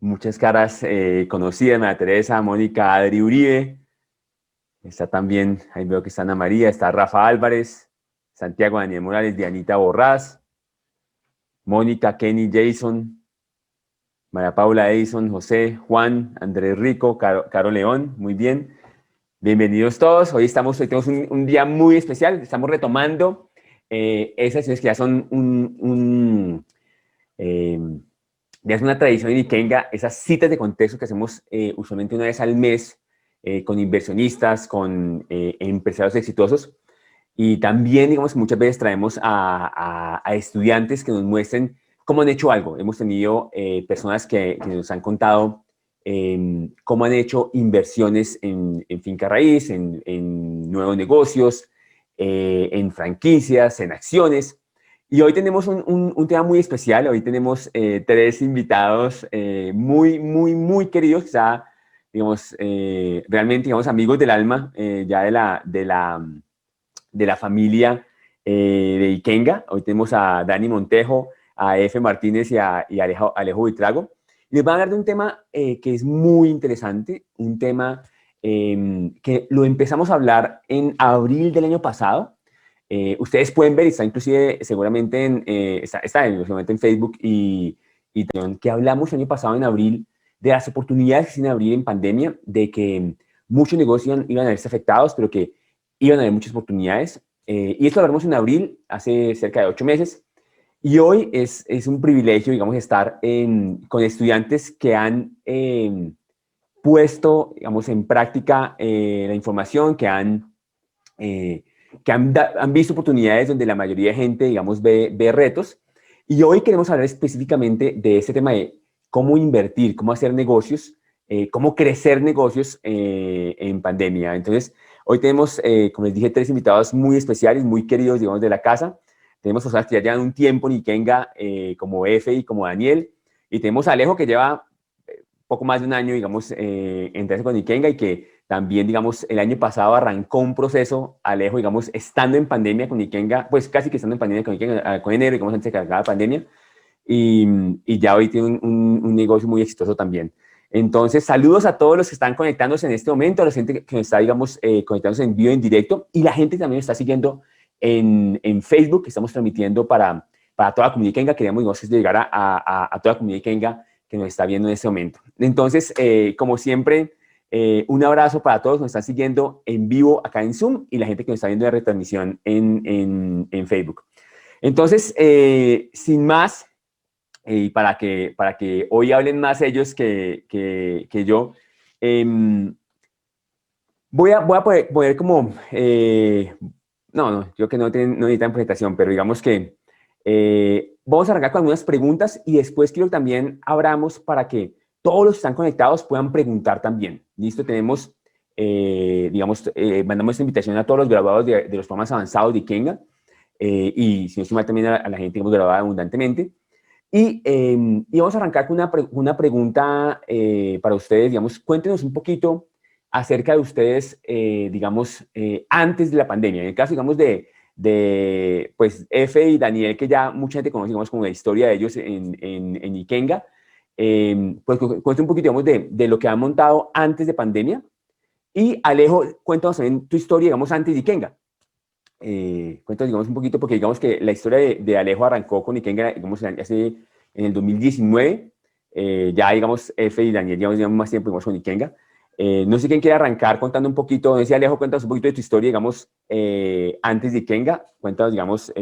muchas caras conocidas, María Teresa, Mónica, Adri Uribe, está también, ahí veo que está Ana María, está Rafa Álvarez, Santiago Daniel Morales, Dianita Borrás, Mónica, Kenny, Jason, María Paula, Edison, José, Juan, Andrés Rico, Caro León, muy bien. Bienvenidos todos. Hoy tenemos un día muy especial. Estamos retomando esas sesiones que ya son eh, ya es una tradición en Ikenga, esas citas de contexto que hacemos usualmente una vez al mes con inversionistas, con empresarios exitosos. Y también, digamos, muchas veces traemos a estudiantes que nos muestren cómo han hecho algo. Hemos tenido personas que nos han contado cómo han hecho inversiones en finca raíz, en nuevos negocios, en franquicias, en acciones. Y hoy tenemos un tema muy especial. Hoy tenemos tres invitados muy queridos, quizá, digamos, realmente, digamos, amigos del alma, ya de la familia de Ikenga. Hoy tenemos a Dani Montejo, a Efe Martínez y a Alejo Buitrago. Les van a hablar de un tema que es muy interesante, un tema que lo empezamos a hablar en abril del año pasado. Ustedes pueden ver, está inclusive seguramente en Facebook y que hablamos el año pasado en abril de las oportunidades que tiene abrir en pandemia, de que muchos negocios iban a verse afectados, pero que iban a haber muchas oportunidades. Y esto lo hablamos en abril, hace cerca de 8 meses. Y hoy es un privilegio, digamos, estar con estudiantes que han puesto, digamos, en práctica la información, han visto oportunidades donde la mayoría de gente, digamos, ve retos. Y hoy queremos hablar específicamente de este tema de cómo invertir, cómo hacer negocios, cómo crecer negocios en pandemia. Entonces, hoy tenemos, como les dije, tres invitados muy especiales, muy queridos, digamos, de la casa. Tenemos personas que ya llevan un tiempo en Ikenga, como Efe y como Daniel. Y tenemos a Alejo, que lleva poco más de un año, digamos, entrarse con Ikenga y que también, digamos, el año pasado arrancó un proceso, Alejo, digamos, estando en pandemia con Ikenga, pues casi que estando en pandemia con Ikenga, con enero, digamos, antes de que acabara la pandemia, y ya hoy tiene un negocio muy exitoso también. Entonces, saludos a todos los que están conectándose en este momento, a la gente que está, digamos, conectándose en vivo, en directo, y la gente que también está siguiendo en Facebook, que estamos transmitiendo para toda la comunidad Ikenga. Queremos, digamos, llegar a toda la comunidad Ikenga que nos está viendo en este momento. Entonces, como siempre, un abrazo para todos que nos están siguiendo en vivo acá en Zoom y la gente que nos está viendo de retransmisión en Facebook. Entonces, sin más, y para que hoy hablen más ellos que yo, voy a poder como, no, yo que no necesitan presentación, pero digamos que vamos a arrancar con algunas preguntas y después quiero que también abramos para que todos los que están conectados puedan preguntar también. Listo, tenemos, digamos, mandamos esta invitación a todos los graduados de los programas avanzados de Ikenga y si no estoy mal también a la gente que hemos graduado abundantemente. Y vamos a arrancar con una pregunta para ustedes, digamos, cuéntenos un poquito acerca de ustedes, digamos, antes de la pandemia. En el caso, digamos, pues, Efe y Daniel, que ya mucha gente conoce, digamos, como la historia de ellos en Ikenga, pues cuéntanos un poquito, digamos, de lo que han montado antes de pandemia. Y Alejo, cuéntanos también tu historia, digamos, antes de Ikenga. Cuéntanos, digamos, un poquito, porque digamos que la historia de Alejo arrancó con Ikenga, digamos, en el 2019. Ya, digamos, Efe y Daniel llevamos más tiempo, digamos, con Ikenga. No sé quién quiere arrancar contando un poquito, no sé, Alejo, cuéntanos un poquito de tu historia, digamos, antes de Ikenga, cuéntanos, digamos,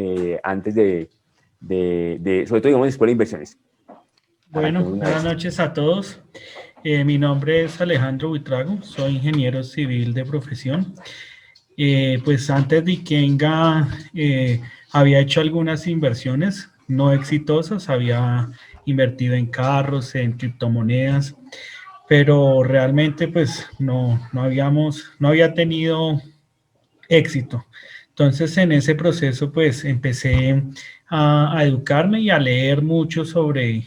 antes sobre todo, digamos, de Escuela de Inversiones. Bueno, buenas noches a todos. Mi nombre es Alejandro Buitrago, soy ingeniero civil de profesión. Pues antes de Ikenga había hecho algunas inversiones no exitosas, había invertido en carros, en criptomonedas, pero realmente pues no había tenido éxito. Entonces en ese proceso pues empecé a educarme y a leer mucho sobre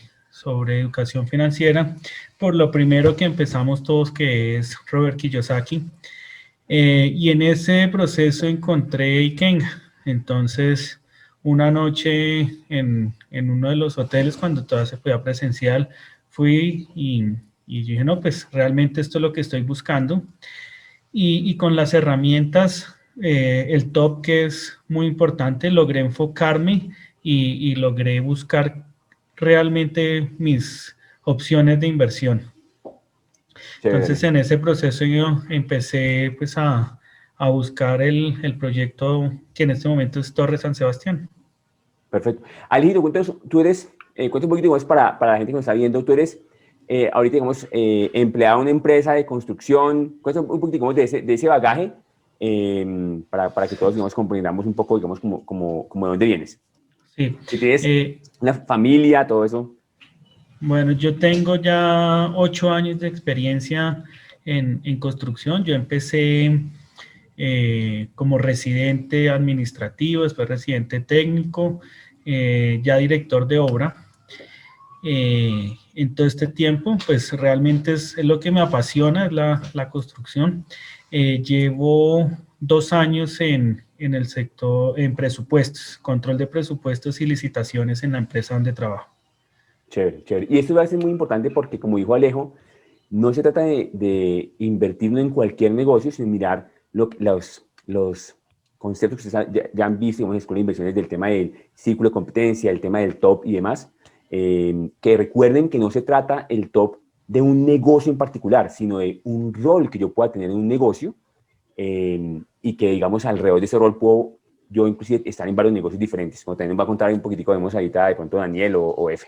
educación financiera, por lo primero que empezamos todos, que es Robert Kiyosaki. Y en ese proceso encontré Ikenga. Entonces, una noche en uno de los hoteles, cuando todavía se podía presencial, fui y dije, no, pues realmente esto es lo que estoy buscando. Y con las herramientas, el top que es muy importante, logré enfocarme y logré buscar realmente mis opciones de inversión. Entonces, Chévere. en ese proceso yo empecé pues a buscar el proyecto que en este momento es Torre San Sebastián. Perfecto. Alejandro, cuéntanos, tú eres, cuéntanos un poquito, digamos, para la gente que nos está viendo, tú eres ahorita, digamos, empleado en una empresa de construcción. Cuéntanos un poquito, digamos, de ese bagaje para que todos, digamos, comprendamos un poco, digamos, como de dónde vienes. Sí. Si tienes una familia, todo eso. Bueno, yo tengo ya 8 años de experiencia en construcción. Yo empecé como residente administrativo, después residente técnico, ya director de obra. En todo este tiempo, pues realmente es lo que me apasiona, es la construcción. Llevo 2 años en el sector, en presupuestos, control de presupuestos y licitaciones en la empresa donde trabajo. Chévere, chévere. Y esto va a ser muy importante porque, como dijo Alejo, no se trata de invertir en cualquier negocio, sino mirar los conceptos que ustedes ya han visto, digamos, en Escuela de Inversiones del tema del círculo de competencia, el tema del top y demás. Que recuerden que no se trata el top de un negocio en particular, sino de un rol que yo pueda tener en un negocio y que, digamos, alrededor de ese rol puedo yo inclusive estar en varios negocios diferentes. Como también nos va a contar un poquitico, vemos ahorita de pronto Daniel o F.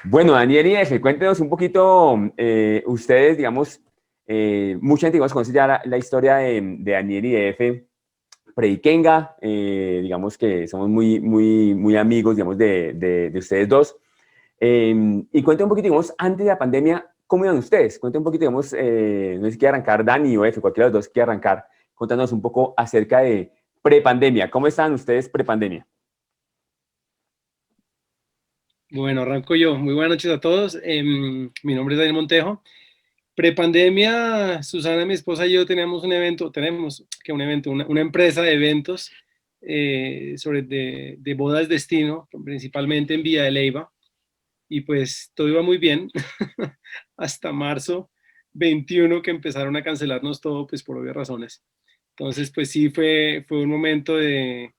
Bueno, Daniel y F, cuéntenos un poquito, ustedes, digamos, mucha gente, digamos, conoce ya la historia de Daniel y de F, Predikenga, digamos que somos muy amigos, digamos, de ustedes dos. Y cuéntenme un poquito, digamos, antes de la pandemia, ¿cómo iban ustedes? Cuéntenme un poquito, digamos, no sé si quiere arrancar Dani o F, cualquiera de los dos quiere arrancar, contándonos un poco acerca de prepandemia. ¿Cómo estaban ustedes prepandemia? Bueno, arranco yo. Muy buenas noches a todos. Mi nombre es Daniel Montejo. Prepandemia, Susana, mi esposa y yo teníamos una empresa de eventos de bodas destino, principalmente en Villa de Leyva, y pues todo iba muy bien hasta marzo 21 que empezaron a cancelarnos todo, pues por obvias razones. Entonces, pues sí, fue un momento de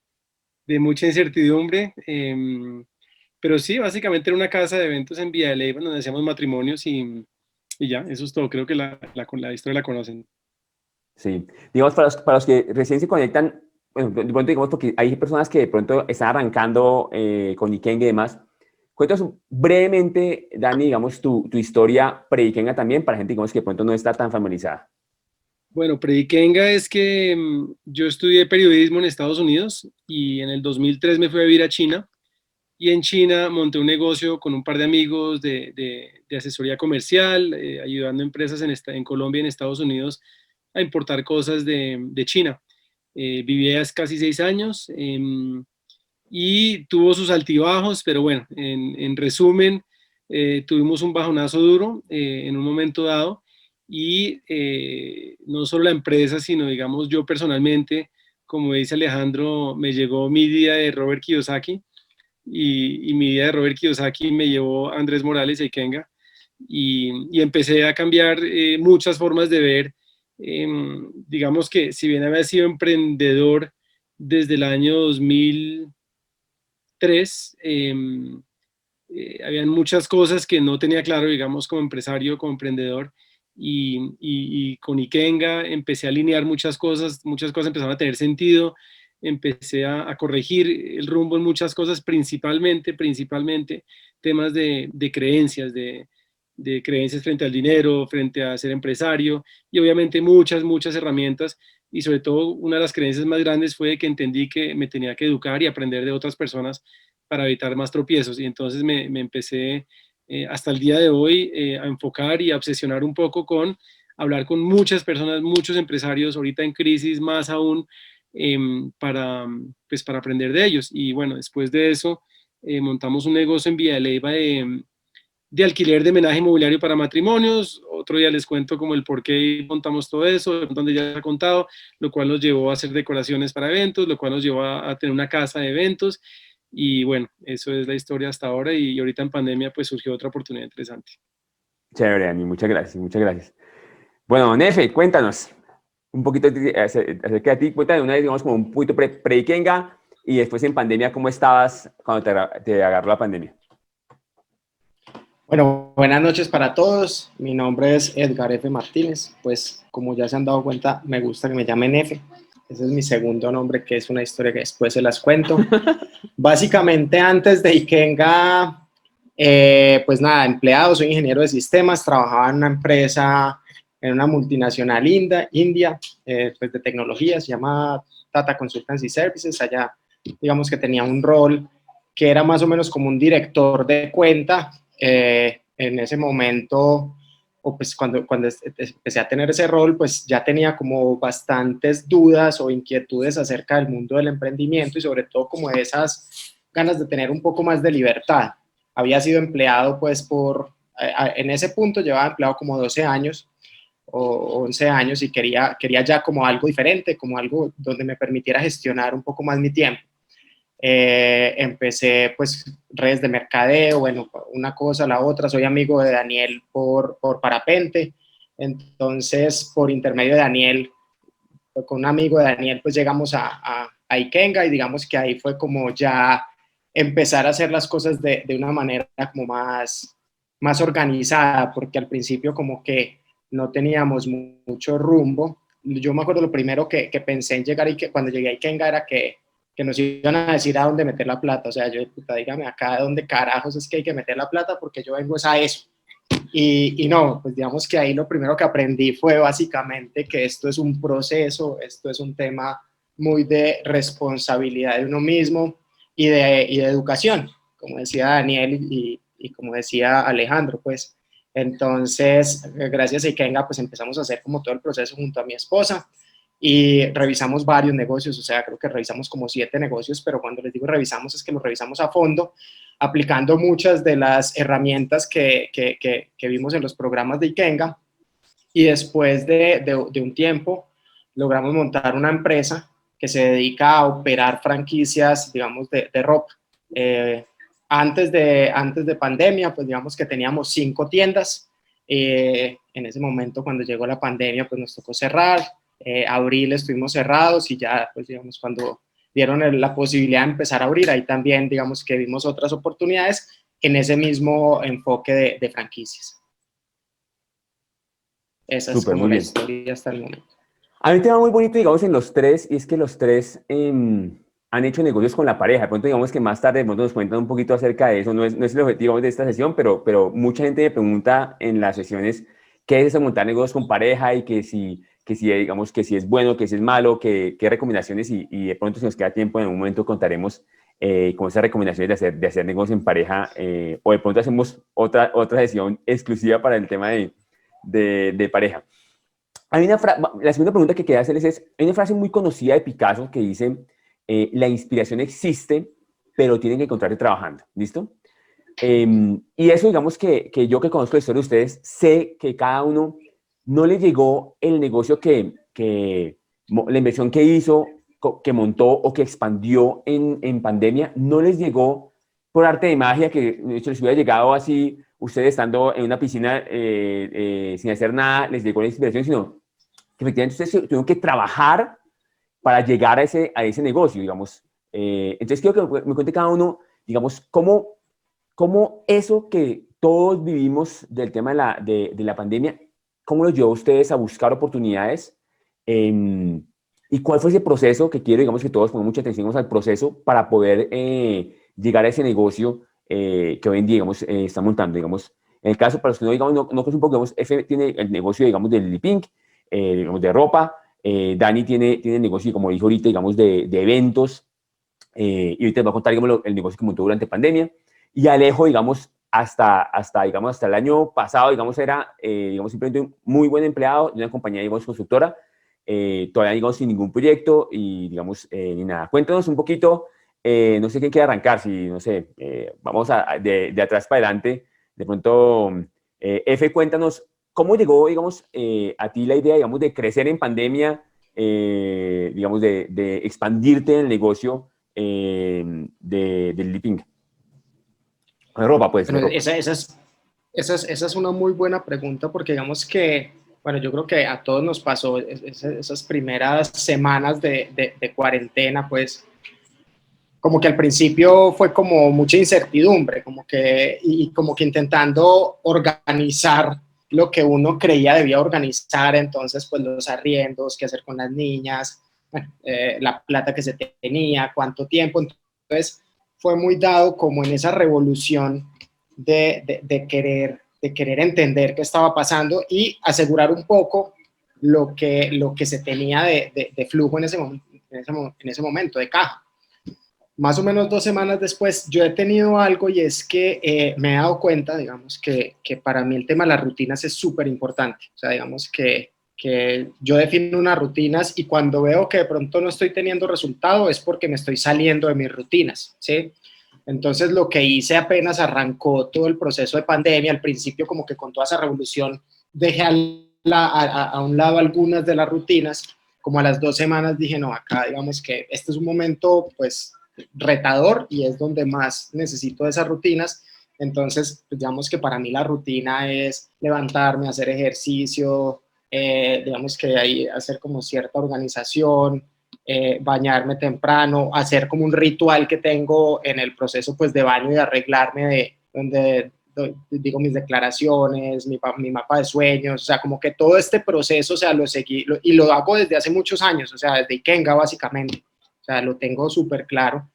mucha incertidumbre. Pero sí, básicamente era una casa de eventos en Villa de Leyva donde hacíamos matrimonios y ya, eso es todo. Creo que la historia la conocen. Sí, digamos, para los que recién se conectan, bueno, de pronto digamos, porque hay personas que de pronto están arrancando con Ikenga y demás. Cuéntanos brevemente, Dani, digamos, tu historia pre-Ikenga también, para gente, digamos, que de pronto no está tan familiarizada. Bueno, Predikenga es que yo estudié periodismo en Estados Unidos y en el 2003 me fui a vivir a China y en China monté un negocio con un par de amigos de asesoría comercial, ayudando a empresas en Colombia y en Estados Unidos a importar cosas de China. Viví ahí casi 6 años y tuvo sus altibajos, pero bueno, en resumen, tuvimos un bajonazo duro en un momento dado y no solo la empresa, sino digamos yo personalmente, como dice Alejandro, me llegó mi día de Robert Kiyosaki y mi día de Robert Kiyosaki me llevó a Andrés Morales y a Ikenga y empecé a cambiar muchas formas de ver. Digamos que si bien había sido emprendedor desde el año 2003, habían muchas cosas que no tenía claro, digamos, como empresario, como emprendedor. Y con Ikenga empecé a alinear muchas cosas empezaron a tener sentido, empecé a corregir el rumbo en muchas cosas, principalmente temas de creencias, de creencias frente al dinero, frente a ser empresario, y obviamente muchas herramientas, y sobre todo una de las creencias más grandes fue que entendí que me tenía que educar y aprender de otras personas para evitar más tropiezos, y entonces me empecé hasta el día de hoy a enfocar y a obsesionar un poco con hablar con muchas personas, muchos empresarios, ahorita en crisis más aún, para aprender de ellos. Y bueno, después de eso, montamos un negocio en Villa de Leyva de alquiler de menaje inmobiliario para matrimonios. Otro día les cuento como el por qué montamos todo eso, donde ya se ha contado, lo cual nos llevó a hacer decoraciones para eventos, lo cual nos llevó a tener una casa de eventos. Y bueno, eso es la historia hasta ahora y ahorita en pandemia pues surgió otra oportunidad interesante. Chévere, Dani, muchas gracias, muchas gracias. Bueno, Nefe, cuéntanos un poquito acerca de ti. Cuéntanos una vez, digamos, como un poquito pre-Ikenga y después en pandemia, ¿cómo estabas cuando te agarró la pandemia? Bueno, buenas noches para todos. Mi nombre es Edgar F. Martínez. Pues como ya se han dado cuenta, me gusta que me llamen F. Ese es mi segundo nombre, que es una historia que después se las cuento. Básicamente, antes de Ikenga, pues nada, empleado, soy ingeniero de sistemas, trabajaba en una empresa, en una multinacional India, pues de tecnología, se llama Tata Consultancy Services. Allá, digamos que tenía un rol que era más o menos como un director de cuenta. En ese momento, o pues cuando empecé a tener ese rol, pues ya tenía como bastantes dudas o inquietudes acerca del mundo del emprendimiento y sobre todo como de esas ganas de tener un poco más de libertad. Había sido empleado pues en ese punto llevaba empleado como 12 años o 11 años y quería ya como algo diferente, como algo donde me permitiera gestionar un poco más mi tiempo. Empecé pues redes de mercadeo, bueno, una cosa, la otra. Soy amigo de Daniel por Parapente, entonces por intermedio de Daniel, con un amigo de Daniel, pues llegamos a Ikenga y digamos que ahí fue como ya empezar a hacer las cosas de una manera como más organizada, porque al principio como que no teníamos mucho rumbo. Yo me acuerdo lo primero que pensé en llegar y que cuando llegué a Ikenga era que nos iban a decir a dónde meter la plata. O sea, yo, puta, dígame acá dónde carajos es que hay que meter la plata, porque yo vengo a eso. Y no, pues digamos que ahí lo primero que aprendí fue básicamente que esto es un proceso, esto es un tema muy de responsabilidad de uno mismo y de educación, como decía Daniel y como decía Alejandro, pues. Entonces, gracias a Ikenga, pues empezamos a hacer como todo el proceso junto a mi esposa y revisamos varios negocios. O sea, creo que revisamos como 7 negocios, pero cuando les digo revisamos es que los revisamos a fondo, aplicando muchas de las herramientas que vimos en los programas de Ikenga, y después de un tiempo logramos montar una empresa que se dedica a operar franquicias, digamos, de ropa. Antes de pandemia, pues digamos que teníamos 5 tiendas. En ese momento, cuando llegó la pandemia, pues nos tocó cerrar. Abril estuvimos cerrados y ya, pues digamos, cuando dieron la posibilidad de empezar a abrir, ahí también, digamos, que vimos otras oportunidades en ese mismo enfoque de franquicias. Esa es como la historia hasta el momento. Hay un tema muy bonito, digamos, en los tres, y es que los tres han hecho negocios con la pareja. De pronto, digamos que más tarde nos cuentan un poquito acerca de eso. No es el objetivo de esta sesión, pero mucha gente me pregunta en las sesiones qué es eso, montar negocios con pareja y que si digamos, que si es bueno, que si es malo, qué recomendaciones, y de pronto, si nos queda tiempo, en algún momento contaremos con esas recomendaciones de hacer negocios en pareja, o de pronto hacemos otra sesión exclusiva para el tema de pareja. Hay la segunda pregunta que quería hacerles es, hay una frase muy conocida de Picasso que dice, la inspiración existe, pero tienen que encontrarte trabajando, ¿listo? Y eso, digamos que yo, que conozco la historia de ustedes, sé que cada uno no le llegó el negocio la inversión que hizo, que montó o que expandió en pandemia, no les llegó por arte de magia, que de hecho les hubiera llegado así, ustedes estando en una piscina sin hacer nada, les llegó la inspiración, sino que efectivamente ustedes tuvieron que trabajar para llegar a ese negocio, digamos. Entonces quiero que me cuente cada uno, digamos, cómo eso que todos vivimos del tema de la pandemia, cómo los llevó a ustedes a buscar oportunidades, y cuál fue ese proceso, que quiero, digamos, que todos pongan mucha atención al proceso para poder llegar a ese negocio que hoy en día, digamos, está montando, digamos. En el caso, para los que no, digamos, no conocen un poco, digamos, F tiene el negocio, digamos, del Lily Pink, digamos, de ropa. Dani tiene el negocio, como dijo ahorita, digamos, de eventos, y ahorita les voy a contar, digamos, el negocio que montó durante pandemia. Y Alejo, digamos, hasta el año pasado, digamos, era, digamos, simplemente un muy buen empleado de una compañía, digamos, constructora, todavía, digamos, sin ningún proyecto y, digamos, ni nada. Cuéntanos un poquito, no sé quién quiere arrancar, si, no sé, vamos de atrás para adelante, de pronto, F, cuéntanos, ¿cómo llegó, digamos, a ti la idea, digamos, de crecer en pandemia, digamos, de expandirte en el negocio del Lily Pink? De ropa, pues. Bueno, de ropa. Esa es una muy buena pregunta porque digamos que, bueno, yo creo que a todos nos pasó esas primeras semanas de cuarentena, pues como que al principio fue como mucha incertidumbre, como que intentando organizar lo que uno creía debía organizar, entonces pues los arriendos, qué hacer con las niñas, la plata que se tenía, cuánto tiempo, entonces fue muy dado como en esa revolución de querer entender qué estaba pasando y asegurar un poco lo que se tenía de flujo en ese momento, de caja. Más o menos 2 semanas después, yo he tenido algo y es que me he dado cuenta, digamos, que para mí el tema de las rutinas es súper importante. O sea, digamos que yo defino unas rutinas y cuando veo que de pronto no estoy teniendo resultado es porque me estoy saliendo de mis rutinas, ¿sí? Entonces, lo que hice apenas arrancó todo el proceso de pandemia, al principio como que con toda esa revolución dejé a un lado algunas de las rutinas, como a las 2 semanas dije, no, acá digamos que este es un momento, pues, retador y es donde más necesito esas rutinas. Entonces, pues, digamos que para mí la rutina es levantarme, hacer ejercicio, digamos que ahí hacer como cierta organización, bañarme temprano, hacer como un ritual que tengo en el proceso pues de baño y de arreglarme, donde digo mis declaraciones, mi mapa de sueños, o sea, como que todo este proceso, o sea, lo seguí y lo hago desde hace muchos años, o sea, desde Ikenga básicamente. O sea, lo tengo súper claro.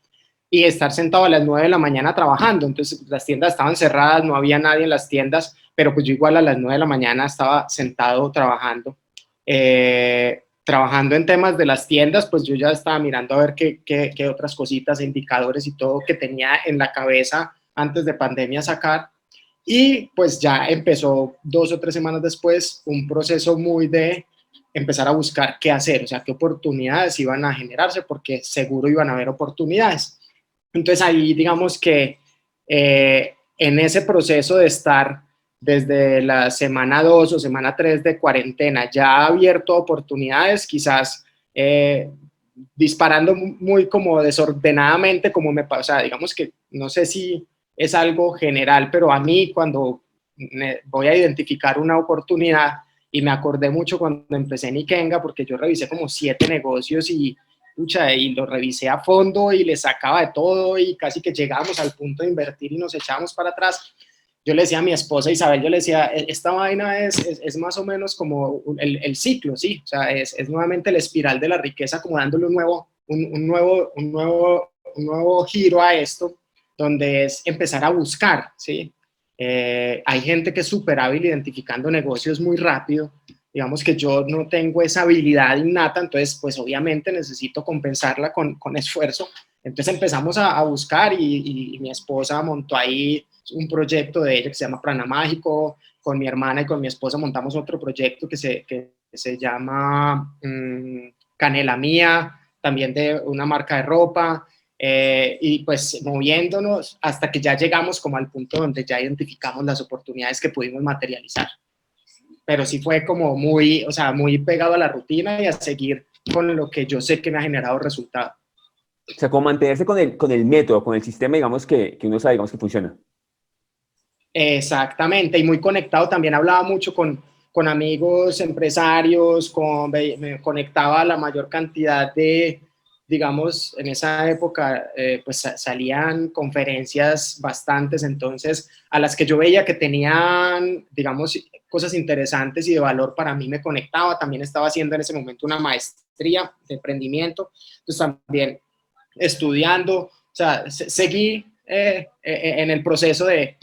Y estar sentado a las 9 de la mañana trabajando. Entonces, las tiendas estaban cerradas, no había nadie en las tiendas, pero pues yo igual a las 9 de la mañana estaba sentado trabajando. Trabajando en temas de las tiendas, pues yo ya estaba mirando a ver qué otras cositas, indicadores y todo que tenía en la cabeza antes de pandemia sacar. Y pues ya empezó 2 o 3 semanas después un proceso muy de empezar a buscar qué hacer, o sea, qué oportunidades iban a generarse, porque seguro iban a haber oportunidades. Entonces ahí digamos que en ese proceso de estar desde la semana 2 o semana 3 de cuarentena ya abierto a oportunidades, quizás disparando muy como desordenadamente, como me pasa, o sea, digamos que no sé si es algo general, pero a mí cuando voy a identificar una oportunidad, y me acordé mucho cuando empecé en Ikenga, porque yo revisé como 7 negocios y lo revisé a fondo y le sacaba de todo y casi que llegamos al punto de invertir y nos echamos para atrás. Yo le decía a mi esposa Isabel, yo le decía, esta vaina es más o menos como el ciclo, ¿sí? O sea, es nuevamente la espiral de la riqueza, como dándole un nuevo giro a esto, donde es empezar a buscar, ¿sí? Hay gente que es súper hábil identificando negocios muy rápido. Digamos que yo no tengo esa habilidad innata, entonces pues obviamente necesito compensarla con esfuerzo. Entonces empezamos a buscar y mi esposa montó ahí un proyecto de ella que se llama Prana Mágico. Con mi hermana y con mi esposa montamos otro proyecto que se llama Canela Mía, también de una marca de ropa. Y pues moviéndonos hasta que ya llegamos como al punto donde ya identificamos las oportunidades que pudimos materializar. Pero sí fue como muy, o sea, muy pegado a la rutina y a seguir con lo que yo sé que me ha generado resultado. O sea, como mantenerse con el método, con el sistema, digamos, que uno sabe, digamos, que funciona. Exactamente, y muy conectado, también hablaba mucho con amigos empresarios, me conectaba a la mayor cantidad de, digamos, en esa época pues salían conferencias bastantes, entonces a las que yo veía que tenían, digamos, cosas interesantes y de valor para mí me conectaba. También estaba haciendo en ese momento una maestría de emprendimiento, entonces también estudiando, o sea, seguí en el proceso de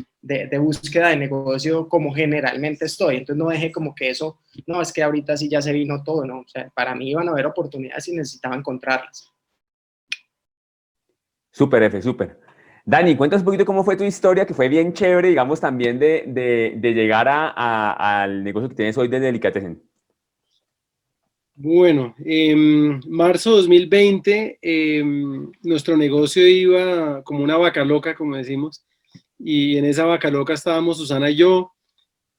búsqueda de negocio como generalmente estoy. Entonces no dejé como que eso, no, es que ahorita sí ya se vino todo, ¿no? O sea, para mí iban a haber oportunidades y necesitaba encontrarlas. Súper, F, súper. Dani, cuéntanos un poquito cómo fue tu historia, que fue bien chévere, digamos, también de llegar al negocio que tienes hoy de Delicatessen. Bueno, en marzo 2020 nuestro negocio iba como una vaca loca, como decimos, y en esa vaca loca estábamos Susana y yo.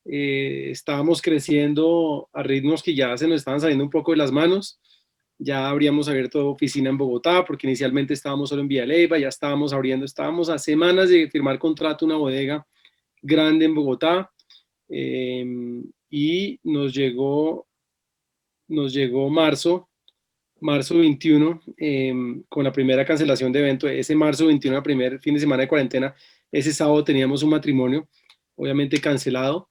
Estábamos creciendo a ritmos que ya se nos estaban saliendo un poco de las manos. Ya habríamos abierto oficina en Bogotá, porque inicialmente estábamos solo en Vía Leyva, ya estábamos abriendo, estábamos a semanas de firmar contrato una bodega grande en Bogotá, y nos llegó marzo 21, con la primera cancelación de evento. Ese marzo 21, el primer fin de semana de cuarentena, ese sábado teníamos un matrimonio, obviamente cancelado,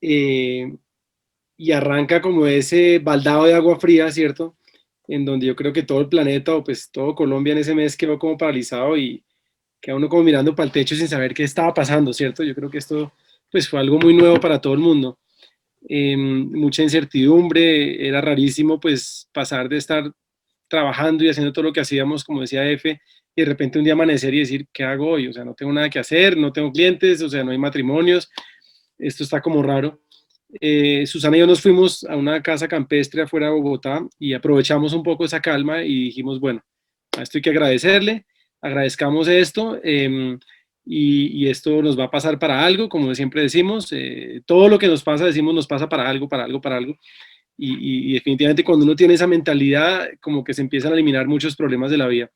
y arranca como ese baldado de agua fría, ¿cierto? En donde yo creo que todo el planeta, o pues todo Colombia en ese mes quedó como paralizado y queda uno como mirando para el techo sin saber qué estaba pasando, ¿cierto? Yo creo que esto pues fue algo muy nuevo para todo el mundo. Mucha incertidumbre, era rarísimo pues pasar de estar trabajando y haciendo todo lo que hacíamos, como decía Efe, y de repente un día amanecer y decir, ¿qué hago hoy? O sea, no tengo nada que hacer, no tengo clientes, o sea, no hay matrimonios, esto está como raro. Susana y yo nos fuimos a una casa campestre afuera de Bogotá y aprovechamos un poco esa calma y dijimos, bueno, a esto hay que agradecerle, agradezcamos esto, y esto nos va a pasar para algo, como siempre decimos, todo lo que nos pasa decimos nos pasa para algo, para algo, para algo. Y definitivamente cuando uno tiene esa mentalidad, como que se empiezan a eliminar muchos problemas de la vida.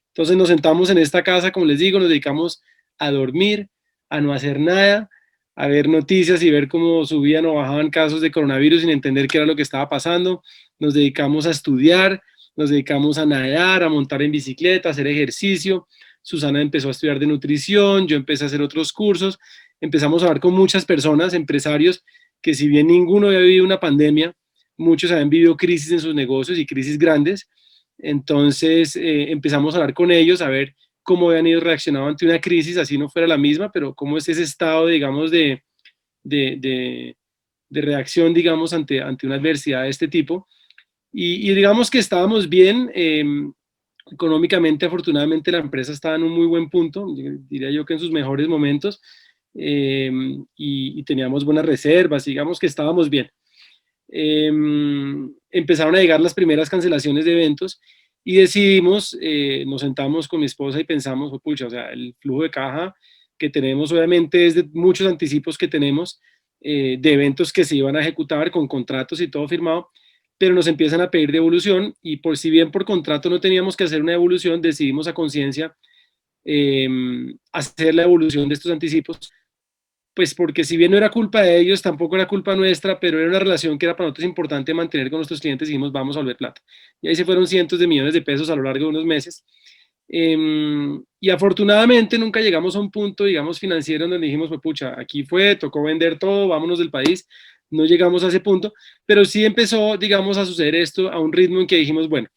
Entonces nos sentamos en esta casa, como les digo, nos dedicamos a dormir, a no hacer nada, a ver noticias y ver cómo subían o bajaban casos de coronavirus sin entender qué era lo que estaba pasando. Nos dedicamos a estudiar, nos dedicamos a nadar, a montar en bicicleta, a hacer ejercicio. Susana empezó a estudiar de nutrición, yo empecé a hacer otros cursos. Empezamos a hablar con muchas personas, empresarios, que si bien ninguno había vivido una pandemia, muchos habían vivido crisis en sus negocios y crisis grandes. Entonces empezamos a hablar con ellos, a ver cómo habían ido reaccionando ante una crisis, así no fuera la misma, pero cómo es ese estado, digamos, de, de, de reacción, digamos, ante una adversidad de este tipo. Y digamos que estábamos bien, económicamente, afortunadamente la empresa estaba en un muy buen punto, diría yo que en sus mejores momentos, y teníamos buenas reservas, digamos que estábamos bien. Empezaron a llegar las primeras cancelaciones de eventos y decidimos, nos sentamos con mi esposa y pensamos, oh, pucha, o sea, el flujo de caja que tenemos obviamente es de muchos anticipos que tenemos, de eventos que se iban a ejecutar con contratos y todo firmado, pero nos empiezan a pedir devolución y por si bien por contrato no teníamos que hacer una devolución, decidimos a conciencia hacer la devolución de estos anticipos, pues porque si bien no era culpa de ellos, tampoco era culpa nuestra, pero era una relación que era para nosotros importante mantener con nuestros clientes y dijimos, vamos a volver plata. Y ahí se fueron cientos de millones de pesos a lo largo de unos meses. Y afortunadamente nunca llegamos a un punto, digamos, financiero donde dijimos, pues pucha, aquí fue, tocó vender todo, vámonos del país. No llegamos a ese punto, pero sí empezó, digamos, a suceder esto a un ritmo en que dijimos, bueno,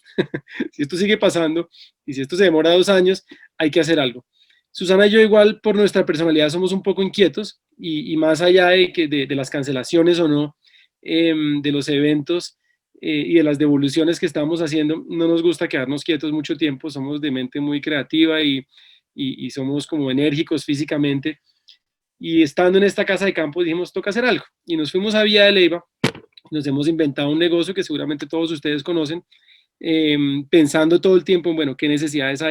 si esto sigue pasando y si esto se demora 2 años, hay que hacer algo. Susana y yo igual por nuestra personalidad somos un poco inquietos y más allá de las cancelaciones o no, de los eventos, y de las devoluciones que estamos haciendo, no nos gusta quedarnos quietos mucho tiempo, somos de mente muy creativa y somos como enérgicos físicamente. Y estando en esta casa de campo dijimos, toca hacer algo. Y nos fuimos a Villa de Leyva, nos hemos inventado un negocio que seguramente todos ustedes conocen, pensando todo el tiempo en, bueno, qué necesidades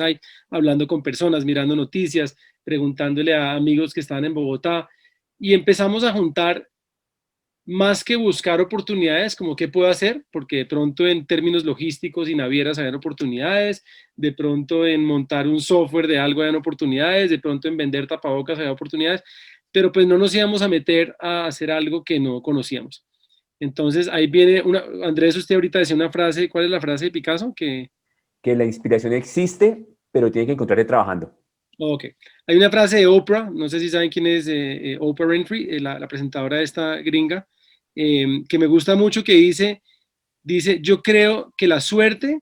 hay, hablando con personas, mirando noticias, preguntándole a amigos que están en Bogotá, y empezamos a juntar, más que buscar oportunidades, como qué puedo hacer, porque de pronto en términos logísticos y navieras habían oportunidades, de pronto en montar un software de algo habían oportunidades, de pronto en vender tapabocas había oportunidades, pero pues no nos íbamos a meter a hacer algo que no conocíamos. Entonces ahí viene Andrés, usted ahorita decía una frase, ¿cuál es la frase de Picasso? Que la inspiración existe, pero tiene que encontrarse trabajando. Ok, hay una frase de Oprah, no sé si saben quién es Oprah Winfrey, la presentadora de esta gringa, que me gusta mucho, que dice, yo creo que la suerte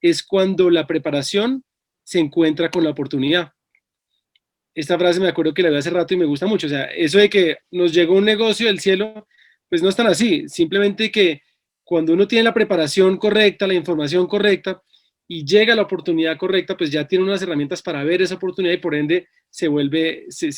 es cuando la preparación se encuentra con la oportunidad. Esta frase me acuerdo que la vi hace rato y me gusta mucho, o sea, eso de que nos llegó un negocio del cielo, pues no es tan así, simplemente que cuando uno tiene la preparación correcta, la información correcta y llega la oportunidad correcta, pues ya tiene unas herramientas para ver esa oportunidad y por ende se vuelve, sí,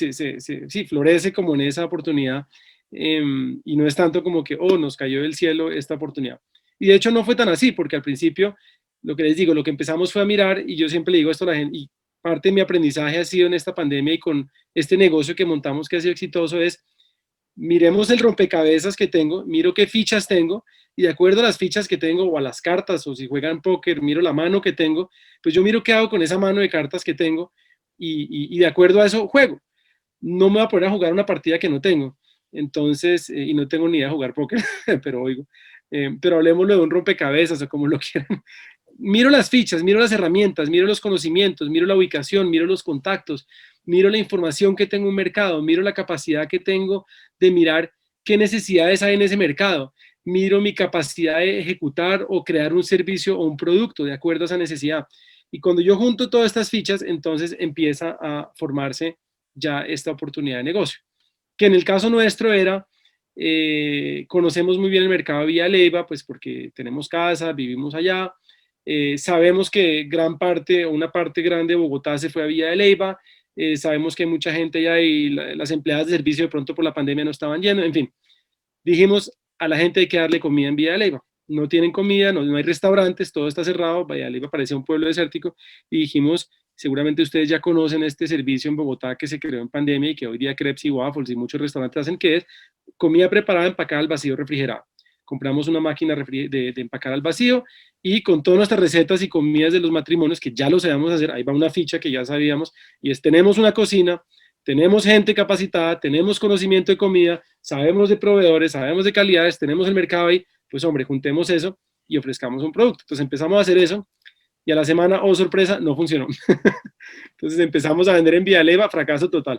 florece como en esa oportunidad, y no es tanto como que, oh, nos cayó del cielo esta oportunidad. Y de hecho no fue tan así, porque al principio, lo que les digo, lo que empezamos fue a mirar, y yo siempre le digo esto a la gente, y parte de mi aprendizaje ha sido en esta pandemia y con este negocio que montamos que ha sido exitoso es, miremos el rompecabezas que tengo, miro qué fichas tengo, y de acuerdo a las fichas que tengo o a las cartas, o si juegan póker, miro la mano que tengo, pues yo miro qué hago con esa mano de cartas que tengo y de acuerdo a eso juego. no me voy a poner a jugar una partida que no tengo. Entonces, y no tengo ni idea de jugar póker, pero oigo. Pero hablemoslo de un rompecabezas o como lo quieran. Miro las fichas, miro las herramientas, miro los conocimientos, miro la ubicación, miro los contactos, miro la información que tengo en un mercado, miro la capacidad que tengo de mirar qué necesidades hay en ese mercado, miro mi capacidad de ejecutar o crear un servicio o un producto de acuerdo a esa necesidad. Y cuando yo junto todas estas fichas, entonces empieza a formarse ya esta oportunidad de negocio, que en el caso nuestro era, conocemos muy bien el mercado de Villa Leyva, pues porque tenemos casa, vivimos allá, sabemos que gran parte o una parte grande de Bogotá se fue a Villa de Leyva, sabemos que hay mucha gente allá y las empleadas de servicio de pronto por la pandemia no estaban yendo, en fin, dijimos a la gente hay que darle comida en Villa de Leyva. No tienen comida, no hay restaurantes, todo está cerrado, Villa de Leyva parece un pueblo desértico y dijimos, seguramente ustedes ya conocen este servicio en Bogotá que se creó en pandemia y que hoy día Crepes y Waffles y muchos restaurantes hacen, que es comida preparada, empacada al vacío, refrigerada. Compramos una máquina de empacar al vacío y con todas nuestras recetas y comidas de los matrimonios, que ya lo sabíamos hacer, ahí va una ficha que ya sabíamos, y es, tenemos una cocina, tenemos gente capacitada, tenemos conocimiento de comida, sabemos de proveedores, sabemos de calidades, tenemos el mercado ahí, pues hombre, juntemos eso y ofrezcamos un producto. Entonces empezamos a hacer eso y a la semana, oh sorpresa, no funcionó. Entonces empezamos a vender en Villa Leyva, fracaso total.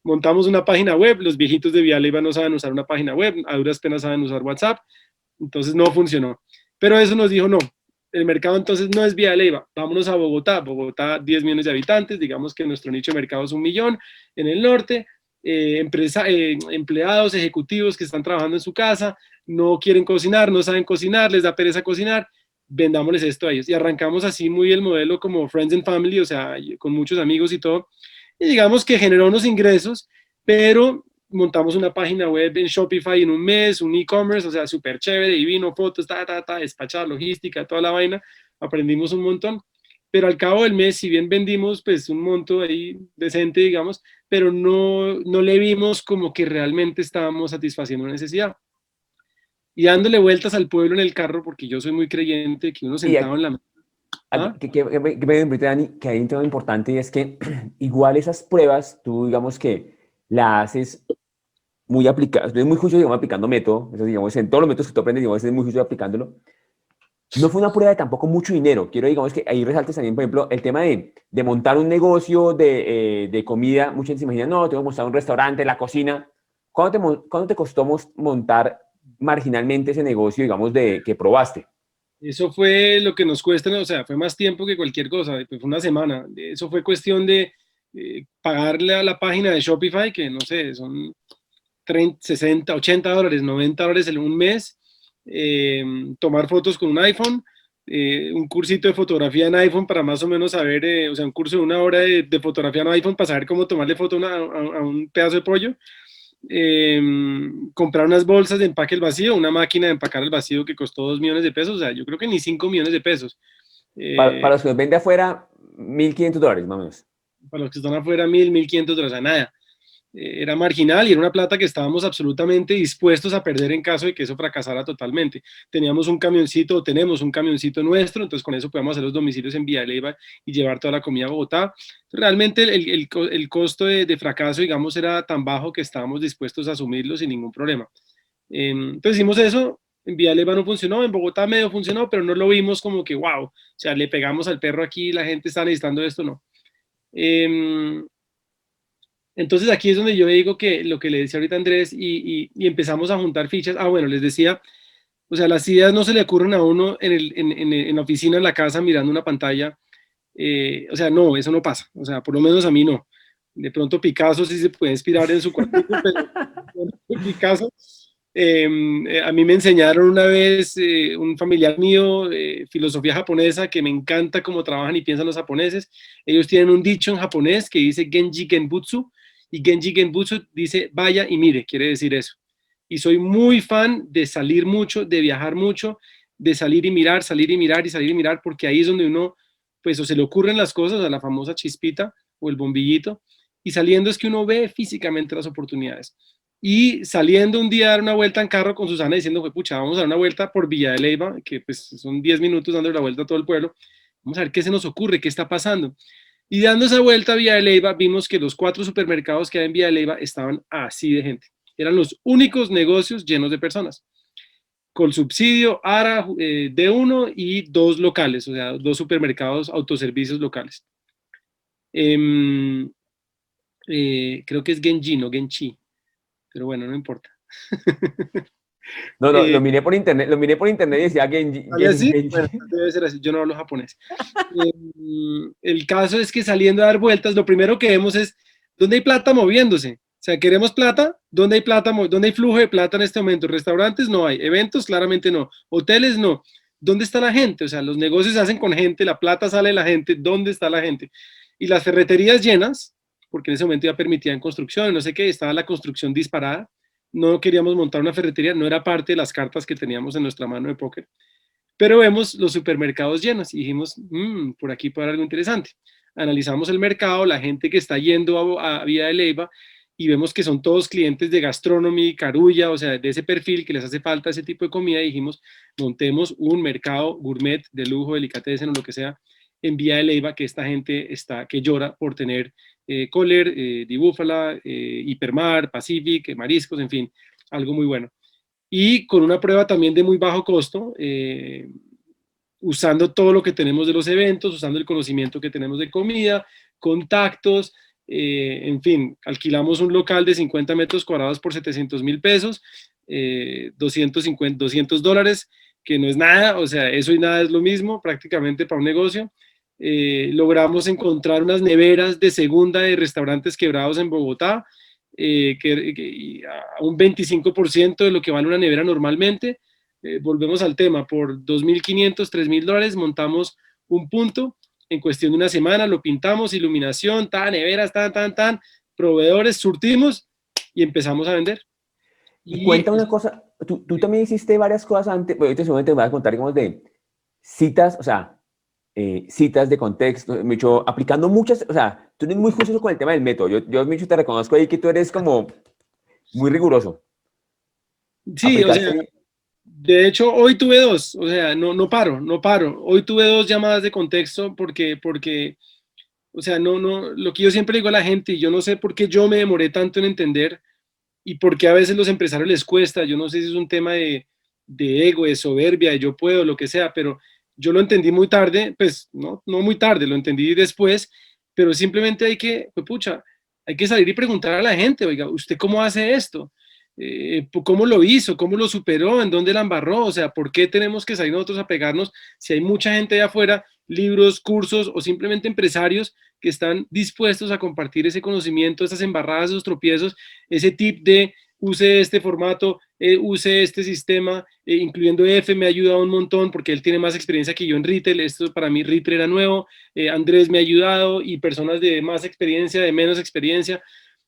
Montamos una página web, los viejitos de Villa Leyva no saben usar una página web, a duras penas saben usar WhatsApp, entonces no funcionó. Pero eso nos dijo, no, el mercado entonces no es Villa Leyva, vámonos a Bogotá. Bogotá, 10 millones de habitantes, digamos que nuestro nicho de mercado es 1 millón. En el norte, empleados, ejecutivos que están trabajando en su casa, no quieren cocinar, no saben cocinar, les da pereza cocinar, vendámosles esto a ellos. Y arrancamos así muy el modelo como Friends and Family, o sea, con muchos amigos y todo. Y digamos que generó unos ingresos, pero montamos una página web en Shopify en un mes, un e-commerce, o sea, súper chévere, divino, fotos, despachar, logística, toda la vaina, aprendimos un montón, pero al cabo del mes, si bien vendimos pues un monto ahí decente, digamos, pero no le vimos como que realmente estábamos satisfaciendo una necesidad. Y dándole vueltas al pueblo en el carro, porque yo soy muy creyente que uno sentado en la... ¿Ah? Dani, que hay un tema importante y es que igual esas pruebas, tú digamos que las haces muy aplicadas, es muy justo, digamos, aplicando método, eso digamos, en todos los métodos que tú aprendes, digamos, es muy justo aplicándolo. No fue una prueba de tampoco mucho dinero, quiero, digamos, que ahí resaltes también, por ejemplo, el tema de montar un negocio de comida, mucha gente se imagina, no, tengo que montar un restaurante, la cocina. ¿Cuánto te costó montar marginalmente ese negocio, digamos, que probaste? Eso fue lo que nos cuesta, o sea, fue más tiempo que cualquier cosa, fue una semana. Eso fue cuestión de pagarle a la página de Shopify, que no sé, son 30, 60, 80 dólares, 90 dólares en un mes, tomar fotos con un iPhone, un cursito de fotografía en iPhone para más o menos saber, o sea, un curso de 1 hora de fotografía en iPhone para saber cómo tomarle foto a un pedazo de pollo. Comprar unas bolsas de empaque al vacío, una máquina de empacar al vacío que costó 2 millones de pesos, o sea, yo creo que ni 5 millones de pesos. Para los que nos vende afuera, $1,500 más o menos. Para los que están afuera, 1.500 dólares, o sea, nada. Era marginal y era una plata que estábamos absolutamente dispuestos a perder en caso de que eso fracasara totalmente. Teníamos un camioncito, tenemos un camioncito nuestro, entonces con eso podemos hacer los domicilios en Villa Leyva y llevar toda la comida a Bogotá. Realmente el costo de fracaso, digamos, era tan bajo que estábamos dispuestos a asumirlo sin ningún problema. Entonces hicimos eso, en Villa Leyva no funcionó, en Bogotá medio funcionó, pero no lo vimos como que, wow, o sea, le pegamos al perro aquí, la gente está necesitando esto, no. Entonces aquí es donde yo digo que lo que le decía ahorita Andrés y empezamos a juntar fichas. Ah, bueno, les decía, o sea, las ideas no se le ocurren a uno en la oficina, en la casa, mirando una pantalla. O sea, no, eso no pasa. O sea, por lo menos a mí no. De pronto Picasso sí se puede inspirar en su cuartito, pero Picasso, a mí me enseñaron una vez un familiar mío, filosofía japonesa, que me encanta cómo trabajan y piensan los japoneses. Ellos tienen un dicho en japonés que dice Genji Genbutsu, y Genji Genbutsu dice vaya y mire, quiere decir eso. Y soy muy fan de salir mucho, de viajar mucho, de salir y mirar, salir y mirar y salir y mirar, porque ahí es donde uno, pues, o se le ocurren las cosas, a la famosa chispita o el bombillito, y saliendo es que uno ve físicamente las oportunidades. Y saliendo un día a dar una vuelta en carro con Susana diciendo, pues pucha, vamos a dar una vuelta por Villa de Leyva, que pues son 10 minutos dando la vuelta a todo el pueblo, vamos a ver qué se nos ocurre, qué está pasando. Y dando esa vuelta a Vía de Leyva, vimos que los 4 supermercados que hay en Vía de Leyva estaban así de gente. Eran los únicos negocios llenos de personas. Con subsidio, ARA, D1 y 2 locales, o sea, 2 supermercados autoservicios locales. Creo que es Genji, no Genchi, pero bueno, no importa. No, lo miré por internet, y decía Genji. ¿Sale así? Bueno, debe ser así, yo no hablo japonés. El caso es que saliendo a dar vueltas, lo primero que vemos es dónde hay plata moviéndose. O sea, queremos plata, ¿dónde hay plata? ¿Dónde hay flujo de plata en este momento? Restaurantes no hay, eventos claramente no, hoteles no. ¿Dónde está la gente? O sea, los negocios se hacen con gente, la plata sale de la gente, ¿dónde está la gente? Y las ferreterías llenas, porque en ese momento ya permitían construcción, no sé qué, estaba la construcción disparada. No queríamos montar una ferretería, no era parte de las cartas que teníamos en nuestra mano de póker. Pero vemos los supermercados llenos y dijimos, por aquí puede haber algo interesante. Analizamos el mercado, la gente que está yendo a Vía de Leyva, y vemos que son todos clientes de gastronomy, carulla, o sea, de ese perfil que les hace falta ese tipo de comida, y dijimos, montemos un mercado gourmet de lujo, delicatessen o lo que sea, en Vía de Leyva, que esta gente que llora por tener Kohler, Di Búfala, Hipermar, Pacific, mariscos, en fin, algo muy bueno. Y con una prueba también de muy bajo costo, usando todo lo que tenemos de los eventos, usando el conocimiento que tenemos de comida, contactos, en fin, alquilamos un local de 50 metros cuadrados por 700,000 pesos, $200, que no es nada, o sea, eso y nada es lo mismo prácticamente para un negocio. Logramos encontrar unas neveras de segunda de restaurantes quebrados en Bogotá, a un 25% de lo que vale una nevera normalmente. Volvemos al tema, por $2,500, $3,000 montamos un punto en cuestión de una semana, lo pintamos, iluminación, neveras, proveedores, surtimos y empezamos a vender. Y cuenta una cosa, tú también hiciste varias cosas antes, pero ahorita seguramente te voy a contar, digamos, de citas, o sea, citas de contexto, Micho, aplicando muchas, o sea, tú eres muy juicioso con el tema del método. Yo Micho, te reconozco ahí que tú eres como muy riguroso. Sí, o sea, de hecho, hoy tuve 2, o sea, no paro. Hoy tuve 2 llamadas de contexto porque, o sea, lo que yo siempre digo a la gente, y yo no sé por qué yo me demoré tanto en entender y por qué a veces los empresarios les cuesta, yo no sé si es un tema de ego, de soberbia, de yo puedo, lo que sea, pero yo lo entendí muy tarde, pues no muy tarde, lo entendí después, pero simplemente hay que salir y preguntar a la gente, oiga, ¿usted cómo hace esto? ¿Cómo lo hizo? ¿Cómo lo superó? ¿En dónde la embarró? O sea, ¿por qué tenemos que salir nosotros a pegarnos si hay mucha gente allá afuera, libros, cursos o simplemente empresarios que están dispuestos a compartir ese conocimiento, esas embarradas, esos tropiezos, ese tip de use este formato, use este sistema, incluyendo F, me ha ayudado un montón porque él tiene más experiencia que yo en retail, esto para mí retail era nuevo, Andrés me ha ayudado y personas de más experiencia, de menos experiencia,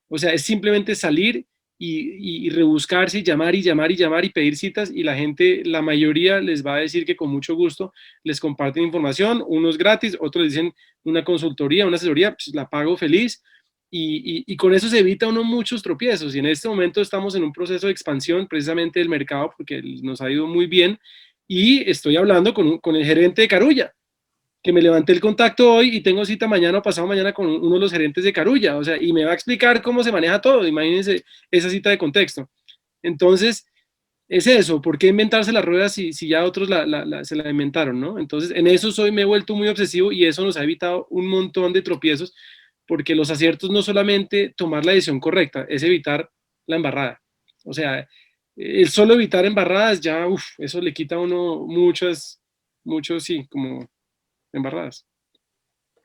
o sea, es simplemente salir y rebuscarse y llamar y pedir citas, y la gente, la mayoría les va a decir que con mucho gusto les comparten información, unos gratis, otros dicen una consultoría, una asesoría, pues la pago feliz, y con eso se evita uno muchos tropiezos, y en este momento estamos en un proceso de expansión precisamente del mercado porque nos ha ido muy bien, y estoy hablando con el gerente de Carulla, que me levanté el contacto hoy y tengo cita mañana o pasado mañana con uno de los gerentes de Carulla, o sea, y me va a explicar cómo se maneja todo, imagínense esa cita de contexto. Entonces, es eso, ¿por qué inventarse la rueda si ya otros se la inventaron, ¿no? Entonces, en eso me he vuelto muy obsesivo y eso nos ha evitado un montón de tropiezos, porque los aciertos no solamente tomar la decisión correcta, es evitar la embarrada. O sea, el solo evitar embarradas ya, eso le quita a uno muchos, sí, como embarradas.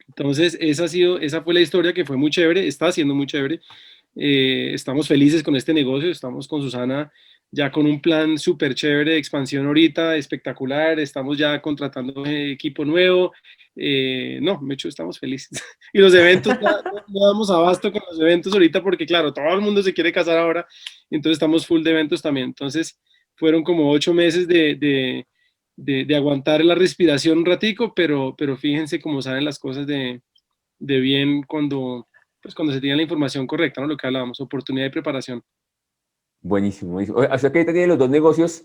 Entonces, esa fue la historia que fue muy chévere, está siendo muy chévere. Estamos felices con este negocio, estamos con Susana ya con un plan súper chévere de expansión ahorita, espectacular, estamos ya contratando equipo nuevo. Estamos felices. Y los eventos, no damos abasto con los eventos ahorita porque claro, todo el mundo se quiere casar ahora, entonces estamos full de eventos también. Entonces, fueron como 8 meses de aguantar la respiración un ratico, pero fíjense cómo salen las cosas de bien cuando se tiene la información correcta, ¿no? Lo que hablábamos, oportunidad y preparación. Buenísimo, buenísimo. O sea que ahorita tiene los 2 negocios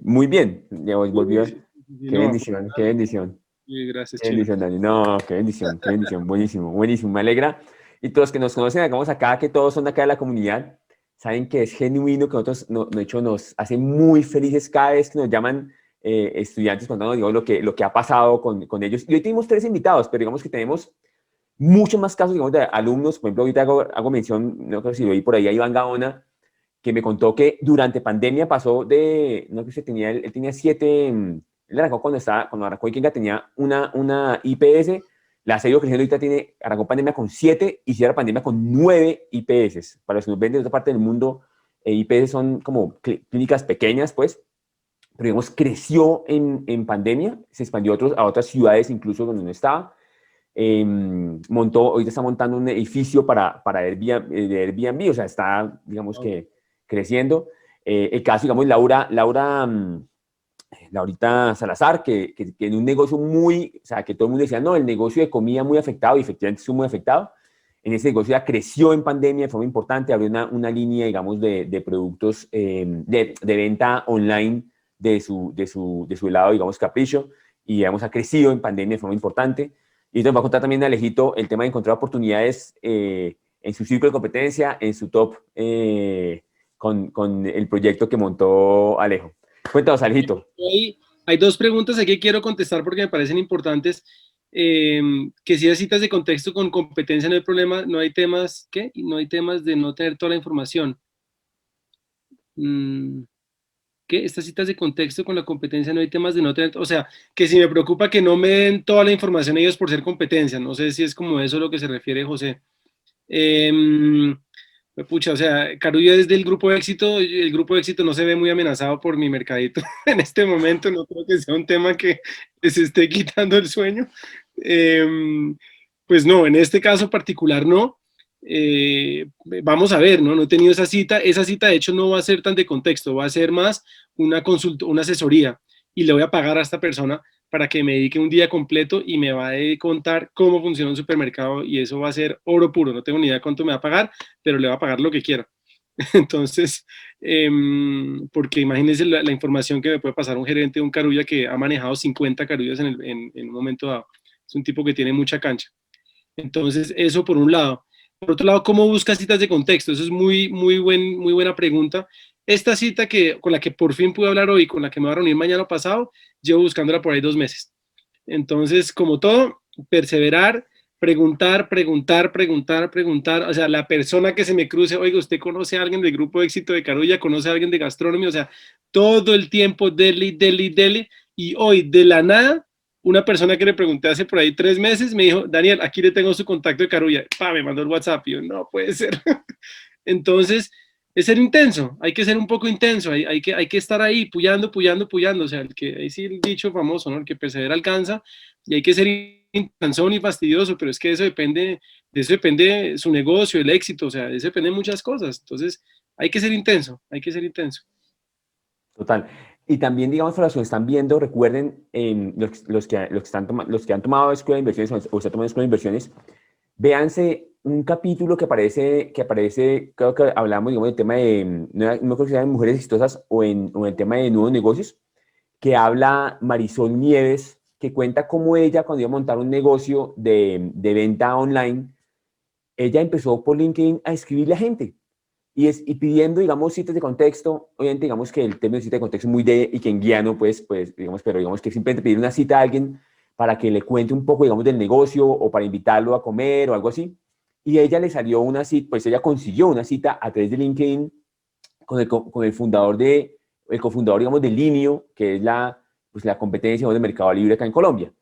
muy bien. Digamos, volvió. Qué bendición, qué bendición. Gracias, Qué Chino. bendición, Dani. No, qué bendición, buenísimo, buenísimo, me alegra. Y todos los que nos conocen, hagamos acá, que todos son de acá de la comunidad, saben que es genuino, que nosotros, de hecho, nos hace muy felices cada vez que nos llaman estudiantes contándonos, digamos, lo que ha pasado con ellos. Y hoy tenemos 3 invitados, pero digamos que tenemos muchos más casos, digamos, de alumnos. Por ejemplo, ahorita hago mención, no creo si lo oí por ahí a Iván Gaona, que me contó que durante pandemia pasó de, no sé si tenía, él tenía 7, él arrancó cuando arrancó Ikenga tenía una IPS, la ha ido creciendo, ahorita arrancó pandemia con 7 y cierra pandemia con 9 IPS. Para los que nos ven de otra parte del mundo, IPS son como clínicas pequeñas, pues, pero digamos, creció en pandemia, se expandió a otras ciudades incluso donde no estaba. Ahorita está montando un edificio para Airbnb, de Airbnb, o sea, está, digamos que creciendo. El caso, digamos, Laurita Salazar, que en un negocio o sea, que todo el mundo decía, no, el negocio de comida muy afectado, y efectivamente estuvo muy afectado. En ese negocio ya creció en pandemia de forma importante, abrió una línea, digamos, de productos de venta online de su helado, digamos, Capricho, y, digamos, ha crecido en pandemia de forma importante. Y nos va a contar también Alejito el tema de encontrar oportunidades en su círculo de competencia, en su top, con el proyecto que montó Alejo. Cuéntanos, Alejito. Hay 2 preguntas aquí que quiero contestar porque me parecen importantes. Que si hay citas de contexto con competencia no hay problema, no hay temas, ¿qué? No hay temas de no tener toda la información. ¿Qué? Estas citas de contexto con la competencia no hay temas de no tener, o sea, que si me preocupa que no me den toda la información ellos por ser competencia, no sé si es como eso a lo que se refiere José. Pucha, o sea, Carulla es del grupo de éxito, el grupo de éxito no se ve muy amenazado por mi mercadito en este momento, no creo que sea un tema que les esté quitando el sueño. Pues no, en este caso particular no. Vamos a ver, ¿no? No he tenido esa cita de hecho no va a ser tan de contexto, va a ser más una consulta, una asesoría, y le voy a pagar a esta persona para que me dedique un día completo y me va a contar cómo funciona un supermercado, y eso va a ser oro puro. No tengo ni idea cuánto me va a pagar, pero le va a pagar lo que quiera. Entonces, porque imagínense la información que me puede pasar un gerente de un Carulla que ha manejado 50 Carullas en un momento dado. Es un tipo que tiene mucha cancha. Entonces, eso por un lado. Por otro lado, ¿cómo buscas citas de contexto? Eso es muy buena pregunta. Esta cita con la que por fin pude hablar hoy, con la que me voy a reunir mañana pasado, llevo buscándola por ahí 2 meses. Entonces, como todo, perseverar, preguntar. O sea, la persona que se me cruce, oiga, ¿usted conoce a alguien del grupo de éxito de Carulla? ¿Conoce a alguien de gastronomía? O sea, todo el tiempo, dele. Y hoy, de la nada, una persona que le pregunté hace por ahí 3 meses me dijo, Daniel, aquí le tengo su contacto de Carulla. Me mandó el WhatsApp. Y yo, no puede ser. Entonces, es ser intenso, hay que ser un poco intenso, hay que estar ahí, puyando. O sea, ahí sí el dicho famoso, ¿no? El que persevera alcanza, y hay que ser incansón y fastidioso, pero es que de eso depende su negocio, el éxito, o sea, de eso depende muchas cosas. Entonces, hay que ser intenso. Total. Y también, digamos, para los que están viendo, recuerden, los que han tomado escuela de inversiones o están tomando escuela de inversiones, véanse un capítulo que aparece, creo que hablamos, digamos, del tema de, no creo que sea de mujeres exitosas o en el tema de nuevos negocios, que habla Marisol Nieves, que cuenta cómo ella, cuando iba a montar un negocio de venta online, ella empezó por LinkedIn a escribirle a gente y pidiendo, digamos, citas de contexto. Obviamente, digamos que el tema de cita de contexto es muy de ikenguiano, pues, digamos, pero digamos que simplemente pedir una cita a alguien para que le cuente un poco, digamos, del negocio o para invitarlo a comer o algo así. Y ella le salió una cita, pues ella consiguió una cita a través de LinkedIn con el cofundador, digamos, de Linio, que es la competencia de Mercado Libre acá en Colombia.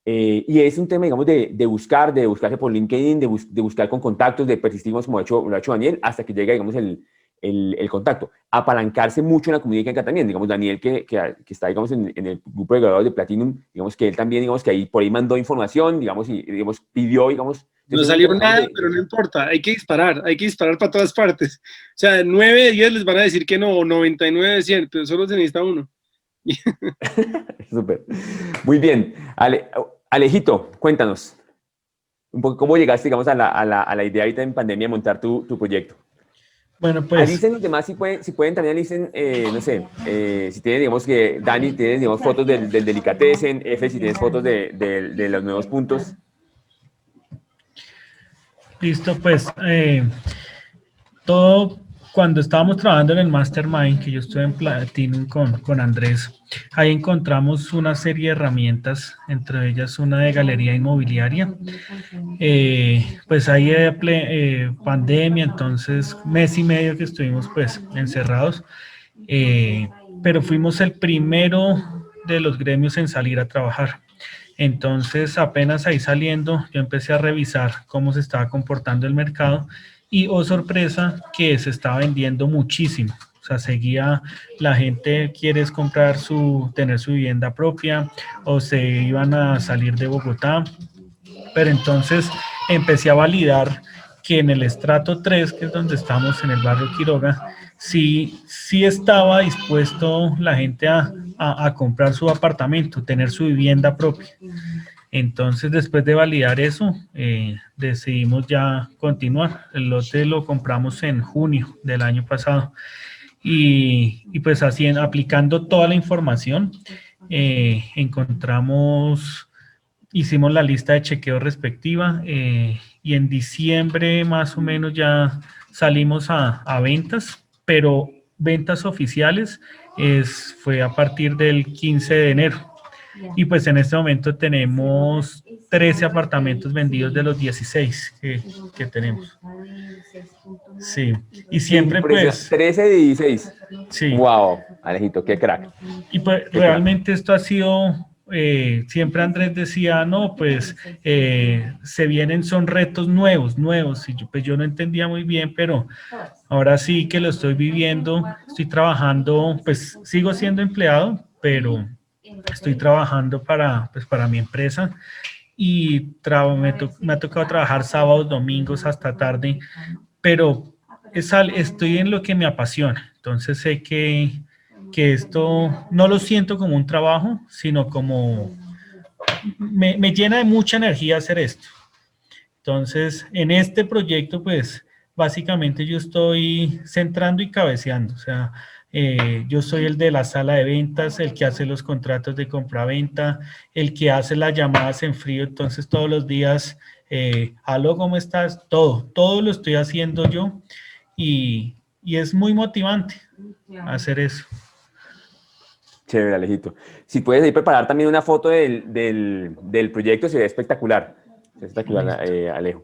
Y es un tema, digamos, de buscarse por LinkedIn, de buscar con contactos, de persistir, como lo ha hecho Daniel, hasta que llega, digamos, el contacto. Apalancarse mucho en la comunidad acá también. Digamos, Daniel, que está, digamos, en el grupo de graduados de Platinum, digamos, que él también, digamos, que ahí por ahí mandó información, digamos, y digamos, pidió, digamos. No salió nada, pero no importa, hay que disparar para todas partes. O sea, 9 de 10 les van a decir que no, o 99 de 100, pero solo se necesita uno. Súper. Muy bien. Alejito, cuéntanos un poco cómo llegaste, digamos, a la idea ahorita en pandemia de montar tu proyecto. Bueno, pues... Alicen los demás si pueden también alicen, no sé, si tienen, digamos que Dani, tienes, digamos, fotos del Delicatessen, F, si tienes fotos de los nuevos puntos. Listo, pues todo cuando estábamos trabajando en el Mastermind, que yo estuve en Platinum con Andrés, ahí encontramos una serie de herramientas, entre ellas una de galería inmobiliaria. Pues ahí pandemia, entonces mes y medio que estuvimos pues encerrados, pero fuimos el primero de los gremios en salir a trabajar. Entonces, apenas ahí saliendo, yo empecé a revisar cómo se estaba comportando el mercado y, oh sorpresa, que se estaba vendiendo muchísimo. O sea, seguía, la gente quiere tener su vivienda propia o se iban a salir de Bogotá. Pero entonces empecé a validar que en el estrato 3, que es donde estamos en el barrio Quiroga, sí estaba dispuesto la gente a comprar su apartamento, tener su vivienda propia. Entonces, después de validar eso, decidimos ya continuar. El lote lo compramos en junio del año pasado. Y pues así, aplicando toda la información, hicimos la lista de chequeo respectiva y en diciembre más o menos ya salimos a ventas, pero ventas oficiales fue a partir del 15 de enero. Y pues en este momento tenemos 13 apartamentos vendidos de los 16 que tenemos. Sí, y siempre pues... 13 de 16. Sí. Wow, Alejito, qué crack. Y pues realmente esto ha sido... siempre Andrés decía, no, pues se vienen, son retos nuevos, y yo no entendía muy bien, pero ahora sí que lo estoy viviendo, estoy trabajando, pues sigo siendo empleado, pero estoy trabajando para mi empresa y me ha tocado trabajar sábados, domingos hasta tarde, pero estoy en lo que me apasiona, entonces sé que esto no lo siento como un trabajo, sino como me llena de mucha energía hacer esto. Entonces, en este proyecto, pues, básicamente yo estoy centrando y cabeceando. O sea, yo soy el de la sala de ventas, el que hace los contratos de compra-venta, el que hace las llamadas en frío. Entonces, todos los días, aló, ¿cómo estás? Todo lo estoy haciendo yo y es muy motivante hacer eso. Chévere, Alejito. Si puedes ahí preparar también una foto del proyecto, sería espectacular. Espectacular, Alejo.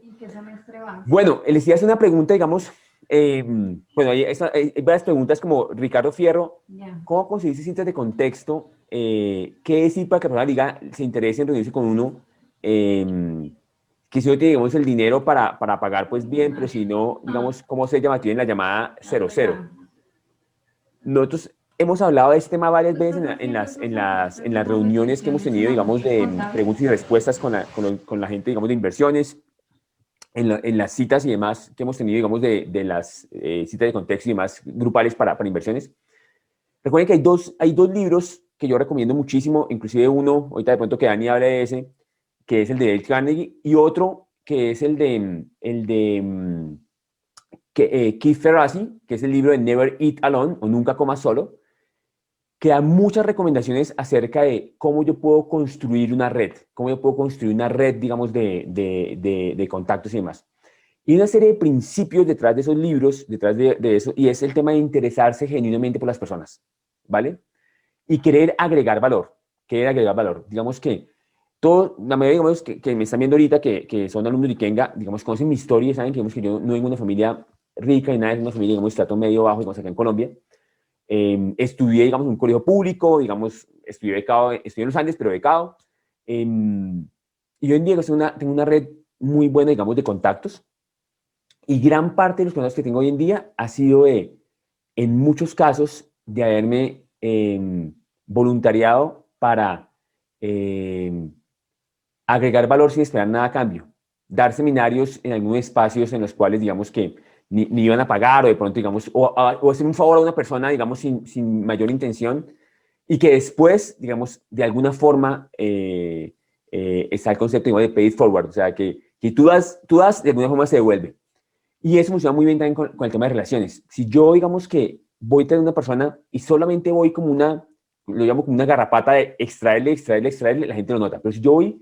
Bueno, les iba a hacer una pregunta, digamos, bueno, hay varias preguntas como Ricardo Fierro, ¿cómo conseguirse cintas de contexto? ¿Qué decir para que la persona diga, se interese en reunirse con uno? Que si no tiene, digamos, el dinero para pagar, pues bien, pero si no, digamos, ¿cómo se llama? Tienen la llamada 00. Nosotros hemos hablado de este tema varias veces en las reuniones que hemos tenido, digamos, de preguntas y respuestas con la gente, digamos, de inversiones, en las citas y demás que hemos tenido, digamos, de las citas de contexto y demás grupales para inversiones. Recuerden que hay dos libros que yo recomiendo muchísimo, inclusive uno, ahorita de pronto que Dani hable de ese, que es el de Dale Carnegie, y otro que es el de Keith Ferrazzi, que es el libro de Never Eat Alone, o Nunca Comas Solo, que da muchas recomendaciones acerca de cómo yo puedo construir una red, digamos, de contactos y demás. Y una serie de principios detrás de esos libros, detrás de eso, y es el tema de interesarse genuinamente por las personas, ¿vale? Y querer agregar valor. Digamos que la mayoría, digamos, que me están viendo ahorita, que son alumnos de Ikenga, digamos, conocen mi historia y saben que, digamos, que yo no vengo de una familia rica y nada, es una familia, digamos, estrato medio bajo, digamos, acá en Colombia. Estudié, digamos, en un colegio público, digamos, estudié en los Andes, pero becado. Y hoy en día tengo una red muy buena, digamos, de contactos. Y gran parte de los contactos que tengo hoy en día ha sido en muchos casos, de haberme voluntariado para agregar valor sin esperar nada a cambio. Dar seminarios en algunos espacios en los cuales, digamos, que ni iban a pagar, o de pronto, digamos, o hacer un favor a una persona, digamos, sin mayor intención, y que después, digamos, de alguna forma está el concepto, digamos, de pay it forward, o sea, que tú das, de alguna forma se devuelve. Y eso funciona muy bien también con el tema de relaciones. Si yo, digamos que voy a tener una persona y solamente voy como lo llamo como una garrapata de extraerle, extraerle, extraerle, la gente lo nota. Pero si yo voy,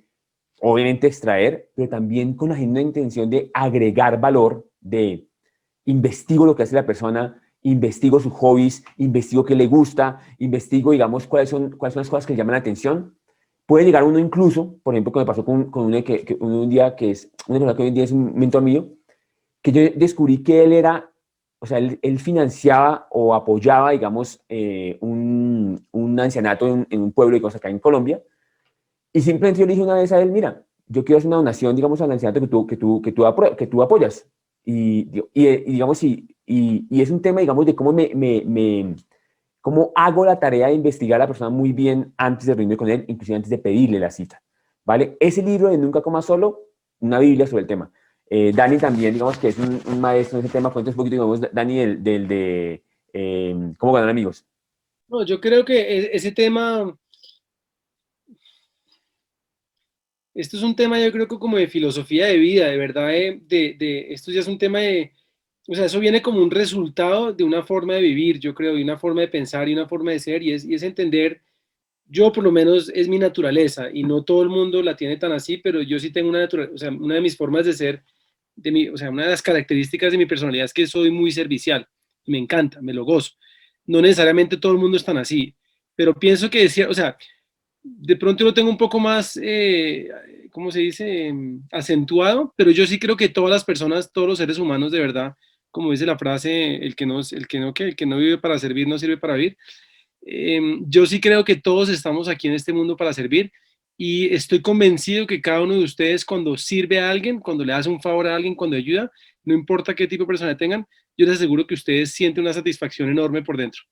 obviamente, a extraer, pero también con la genuina intención de agregar valor, de investigo lo que hace la persona, investigo sus hobbies, investigo qué le gusta, investigo, digamos, cuáles son las cosas que le llaman la atención. Puede llegar uno incluso, por ejemplo, que me pasó con un día que es, una persona que hoy en día es un mentor mío, que yo descubrí que él era, o sea, él financiaba o apoyaba, digamos, un ancianato en un pueblo, digamos, acá en Colombia, y simplemente yo le dije una vez a él, mira, yo quiero hacer una donación, digamos, al ancianato que tú apoyas. Digamos, y es un tema, digamos, de cómo cómo hago la tarea de investigar a la persona muy bien antes de reunirme con él, inclusive antes de pedirle la cita, ¿vale? Ese libro de Nunca Comas Solo, una Biblia sobre el tema. Dani también, digamos, que es un maestro en ese tema. Cuéntanos un poquito, digamos, Dani, de cómo ganar amigos. No, yo creo que ese tema, esto es un tema yo creo que como de filosofía de vida, de verdad, esto ya es un tema de, o sea, eso viene como un resultado de una forma de vivir, yo creo, de una forma de pensar y una forma de ser, y es entender, yo por lo menos es mi naturaleza, y no todo el mundo la tiene tan así, pero yo sí tengo una naturaleza, o sea, una de mis formas de ser, o sea, una de las características de mi personalidad es que soy muy servicial, me encanta, me lo gozo. No necesariamente todo el mundo es tan así, pero pienso que, o sea, de pronto lo tengo un poco más, ¿cómo se dice? Acentuado, pero yo sí creo que todas las personas, todos los seres humanos, de verdad, como dice la frase, el que no vive para servir no sirve para vivir. Yo sí creo que todos estamos aquí en este mundo para servir y estoy convencido que cada uno de ustedes cuando sirve a alguien, cuando le hace un favor a alguien, cuando ayuda, no importa qué tipo de persona tengan, yo les aseguro que ustedes sienten una satisfacción enorme por dentro.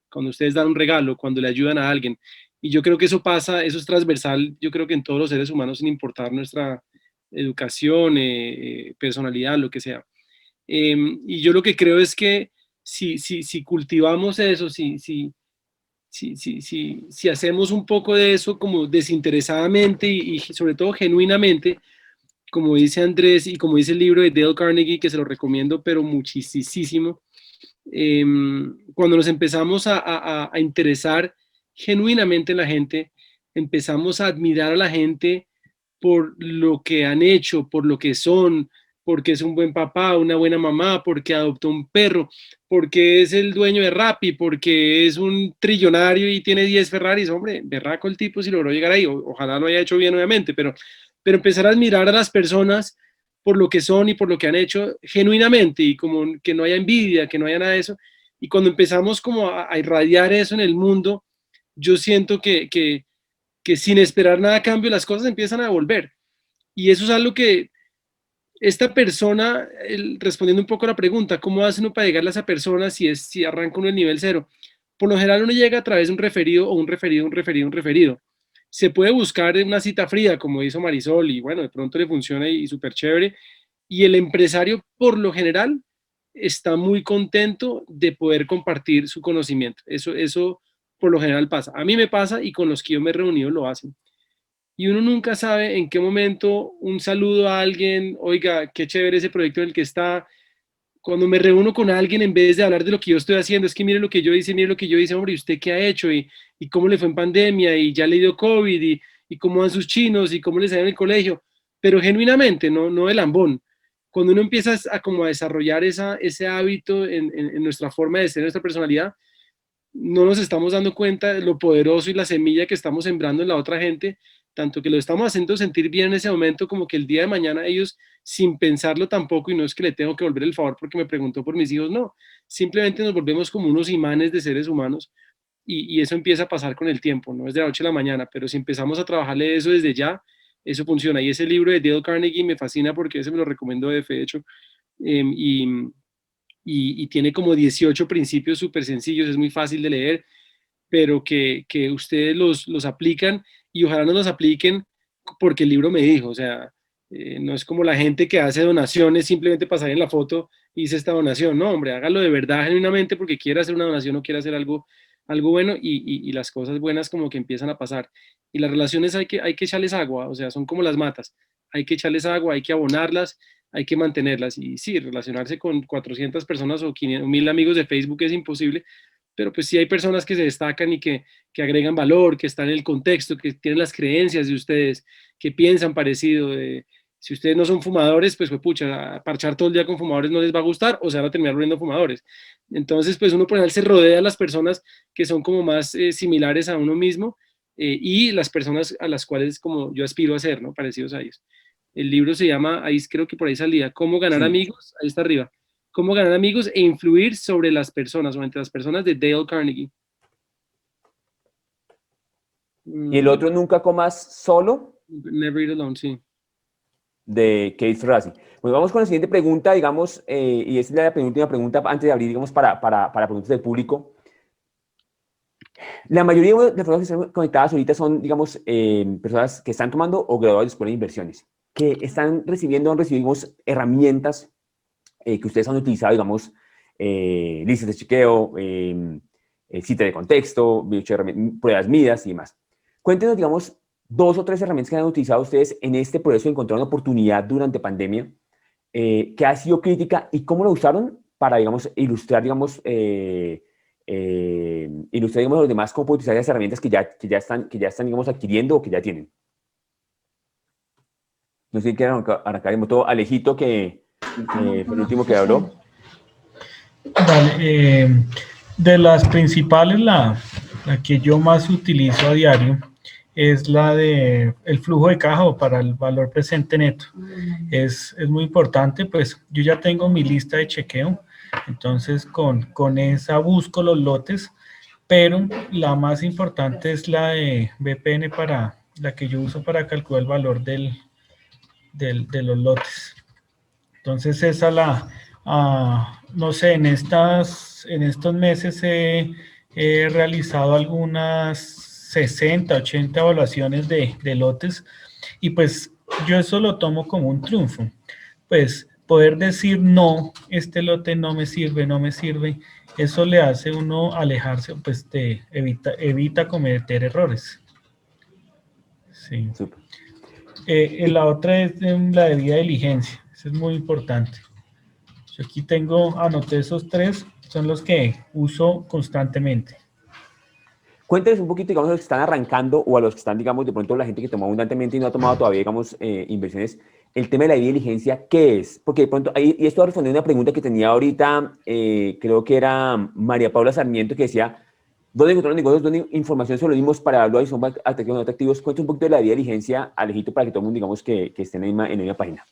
Cuando ustedes dan un regalo, cuando le ayudan a alguien. Y yo creo que eso pasa, eso es transversal, yo creo que en todos los seres humanos, sin importar nuestra educación, personalidad, lo que sea. Y yo lo que creo es que si cultivamos eso, si hacemos un poco de eso como desinteresadamente y sobre todo genuinamente, como dice Andrés y como dice el libro de Dale Carnegie, que se lo recomiendo, pero muchísimo, cuando nos empezamos a interesar genuinamente en la gente, empezamos a admirar a la gente por lo que han hecho, por lo que son, porque es un buen papá, una buena mamá, porque adoptó un perro, porque es el dueño de Rappi, porque es un trillonario y tiene 10 Ferraris, hombre, berraco el tipo si logró llegar ahí, ojalá lo haya hecho bien obviamente, pero empezar a admirar a las personas por lo que son y por lo que han hecho genuinamente y como que no haya envidia, que no haya nada de eso. Y cuando empezamos como a irradiar eso en el mundo, yo siento que sin esperar nada a cambio las cosas empiezan a devolver. Y eso es algo que esta persona, respondiendo un poco a la pregunta, ¿cómo hace uno para llegarle a esa persona si arranca uno el nivel cero? Por lo general uno llega a través de un referido o un referido, un referido, un referido. Se puede buscar una cita fría, como hizo Marisol, y bueno, de pronto le funciona y súper chévere. Y el empresario, por lo general, está muy contento de poder compartir su conocimiento. Eso por lo general pasa. A mí me pasa y con los que yo me he reunido lo hacen. Y uno nunca sabe en qué momento un saludo a alguien, oiga, qué chévere ese proyecto en el que está. Cuando me reúno con alguien, en vez de hablar de lo que yo estoy haciendo, es que mire lo que yo hice, mire lo que yo hice, hombre, ¿y usted qué ha hecho? Y cómo le fue en pandemia? ¿Y ya le dio COVID? ¿Y cómo van sus chinos? ¿Y cómo les sale en el colegio? Pero genuinamente, no de lambón. Cuando uno empieza a como a desarrollar ese hábito en nuestra forma de ser, en nuestra personalidad, no nos estamos dando cuenta de lo poderoso y la semilla que estamos sembrando en la otra gente, tanto que lo estamos haciendo sentir bien en ese momento, como que el día de mañana ellos, sin pensarlo tampoco, y no es que le tengo que volver el favor porque me preguntó por mis hijos, no, simplemente nos volvemos como unos imanes de seres humanos y eso empieza a pasar con el tiempo, no es de la noche a la mañana, pero si empezamos a trabajarle eso desde ya, eso funciona. Y ese libro de Dale Carnegie me fascina porque ese me lo recomiendo de hecho, y y tiene como 18 principios súper sencillos, es muy fácil de leer, pero que ustedes los aplican y ojalá no los apliquen porque el libro me dijo, o sea, no es como la gente que hace donaciones simplemente para salir en la foto y hice esta donación, no, hombre, hágalo de verdad, genuinamente, porque quiere hacer una donación o quiere hacer algo bueno y las cosas buenas como que empiezan a pasar. Y las relaciones hay que echarles agua, o sea, son como las matas, hay que echarles agua, hay que abonarlas, hay que mantenerlas. Y sí, relacionarse con 400 personas o 500, 1000 amigos de Facebook es imposible, pero pues sí hay personas que se destacan y que agregan valor, que están en el contexto, que tienen las creencias de ustedes, que piensan parecido. Si ustedes no son fumadores, pues pucha, parchar todo el día con fumadores no les va a gustar o se van a terminar volviendo fumadores. Entonces, pues uno por ejemplo se rodea de las personas que son como más similares a uno mismo y las personas a las cuales como yo aspiro a ser, ¿no? Parecidos a ellos. El libro se llama, ahí creo que por ahí salía, ¿Cómo ganar Sí. amigos? Ahí está arriba. Cómo ganar amigos e influir sobre las personas o entre las personas de Dale Carnegie. Y el otro, Nunca comas solo, Never Eat Alone, sí. de Keith Ferrazzi. Bueno, vamos con la siguiente pregunta, digamos, y esta es la penúltima pregunta antes de abrir, digamos, para preguntas del público. La mayoría de las personas que están conectadas ahorita son, digamos, personas que están tomando o graduados de escuela de inversiones, que están recibimos herramientas que ustedes han utilizado, digamos, listas de chequeo, cita de contexto, pruebas medidas y demás. Cuéntenos, digamos, 2 o 3 herramientas que han utilizado ustedes en este proceso de encontrar una oportunidad durante pandemia, que ha sido crítica y cómo lo usaron para, digamos, ilustrar, digamos, a los demás cómo pueden utilizar esas herramientas que ya están, digamos, adquiriendo o que ya tienen. No sé si quieren arrancar el motor. Alejito, que fue el último que habló. Vale, de las principales, la que yo más utilizo a diario es la de el flujo de caja o para el valor presente neto. Es muy importante, pues yo ya tengo mi lista de chequeo, entonces con esa busco los lotes, pero la más importante es la de BPN, la que yo uso para calcular el valor de los lotes. Entonces esa no sé, en estos meses he realizado algunas 60, 80 evaluaciones de lotes y pues yo eso lo tomo como un triunfo. Pues poder decir no, este lote no me sirve, eso le hace uno alejarse, pues evita cometer errores. Sí. Súper. La otra es la debida diligencia, eso es muy importante. Yo aquí anoté esos 3, son los que uso constantemente. Cuéntenos un poquito, digamos, a los que están arrancando o a los que están, digamos, de pronto la gente que tomó abundantemente y no ha tomado todavía, digamos, inversiones, el tema de la diligencia, ¿qué es? Porque de pronto, y esto va a responder una pregunta que tenía ahorita, creo que era María Paula Sarmiento, que decía, ¿dónde encontrar los negocios? ¿Dónde información sobre los mismos para evaluar si son atractivos o no atractivos? Cuéntanos un poquito de la diligencia, Alejito, para que todo el mundo, digamos, que esté en la misma página.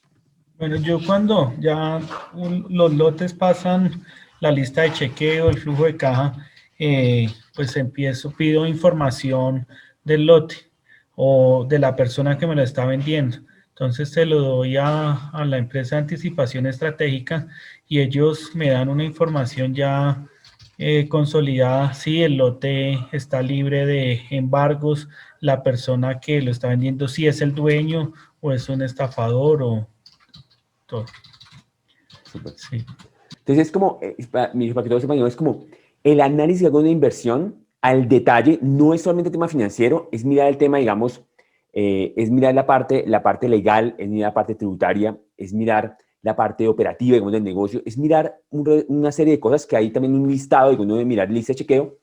Bueno, yo cuando ya los lotes pasan la lista de chequeo, el flujo de caja, pues pido información del lote o de la persona que me lo está vendiendo. Entonces se lo doy a la empresa de anticipación estratégica y ellos me dan una información ya consolidada. Sí, el lote está libre de embargos, la persona que lo está vendiendo sí es el dueño o es un estafador o todo. Súper. Sí. Entonces es como, para que todos sepan, es como el análisis de alguna inversión al detalle, no es solamente tema financiero, es mirar el tema, digamos, es mirar la parte legal, es mirar la parte tributaria, es mirar la parte operativa, digamos, del negocio, es mirar una serie de cosas que hay también un listado, y uno debe mirar lista de chequeo,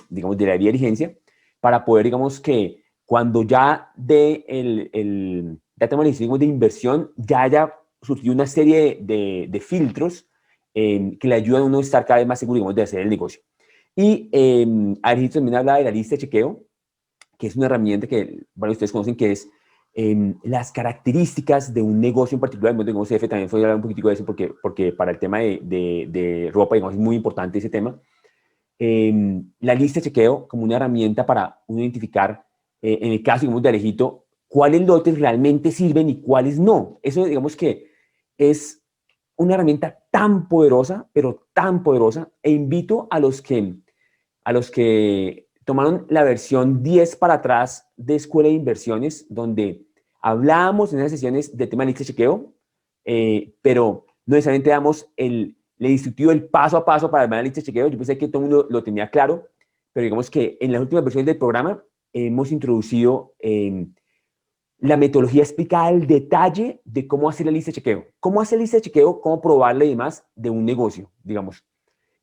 digamos, de la diligencia, para poder, digamos, que cuando ya ya tenemos el sistema de inversión, ya haya surgido una serie de filtros que le ayudan a uno a estar cada vez más seguro, digamos, de hacer el negocio. Y Alejito también habla de la lista de chequeo, que es una herramienta que, bueno, ustedes conocen, que es las características de un negocio en particular. El negocio CF también fue hablar un poquitico de eso, porque para el tema de ropa, digamos, es muy importante ese tema. La lista de chequeo como una herramienta para uno identificar, en el caso, digamos, de Alejito, cuáles lotes realmente sirven y cuáles no. Eso, digamos, que es una herramienta tan poderosa, pero tan poderosa, e invito a los que tomaron la versión 10 para atrás de Escuela de Inversiones, donde hablábamos en esas sesiones de tema de lista de chequeo, pero no necesariamente damos el instructivo, el paso a paso para la lista de chequeo. Yo pensé que todo el mundo lo tenía claro, pero digamos que en las últimas versiones del programa hemos introducido la metodología explicada al detalle de cómo hacer la lista de chequeo. Cómo hacer la lista de chequeo, cómo probarla y demás de un negocio, digamos.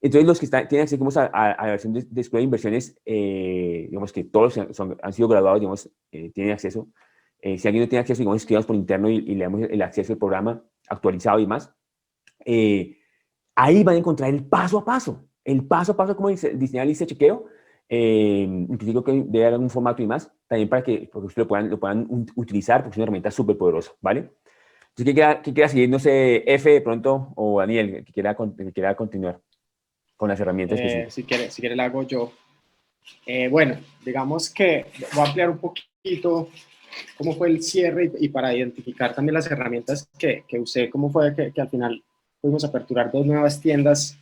Entonces, los que tienen acceso a la versión de Escuela de Inversiones, digamos que todos han sido graduados, digamos, tienen acceso. Si alguien no tiene acceso, digamos, escribamos por interno y le damos el acceso al programa actualizado y más. Ahí van a encontrar el paso a paso cómo diseñar la lista de chequeo. Incluso creo que debe haber algún formato y más, también para que ustedes lo puedan utilizar, porque es una herramienta súper poderosa, ¿vale? Entonces, ¿qué quiera seguir? No sé, F de pronto, o Daniel, que quiera continuar con las herramientas que si quiere la hago yo. Bueno, digamos que voy a ampliar un poquito cómo fue el cierre y para identificar también las herramientas que usé, cómo fue que al final pudimos aperturar 2 nuevas tiendas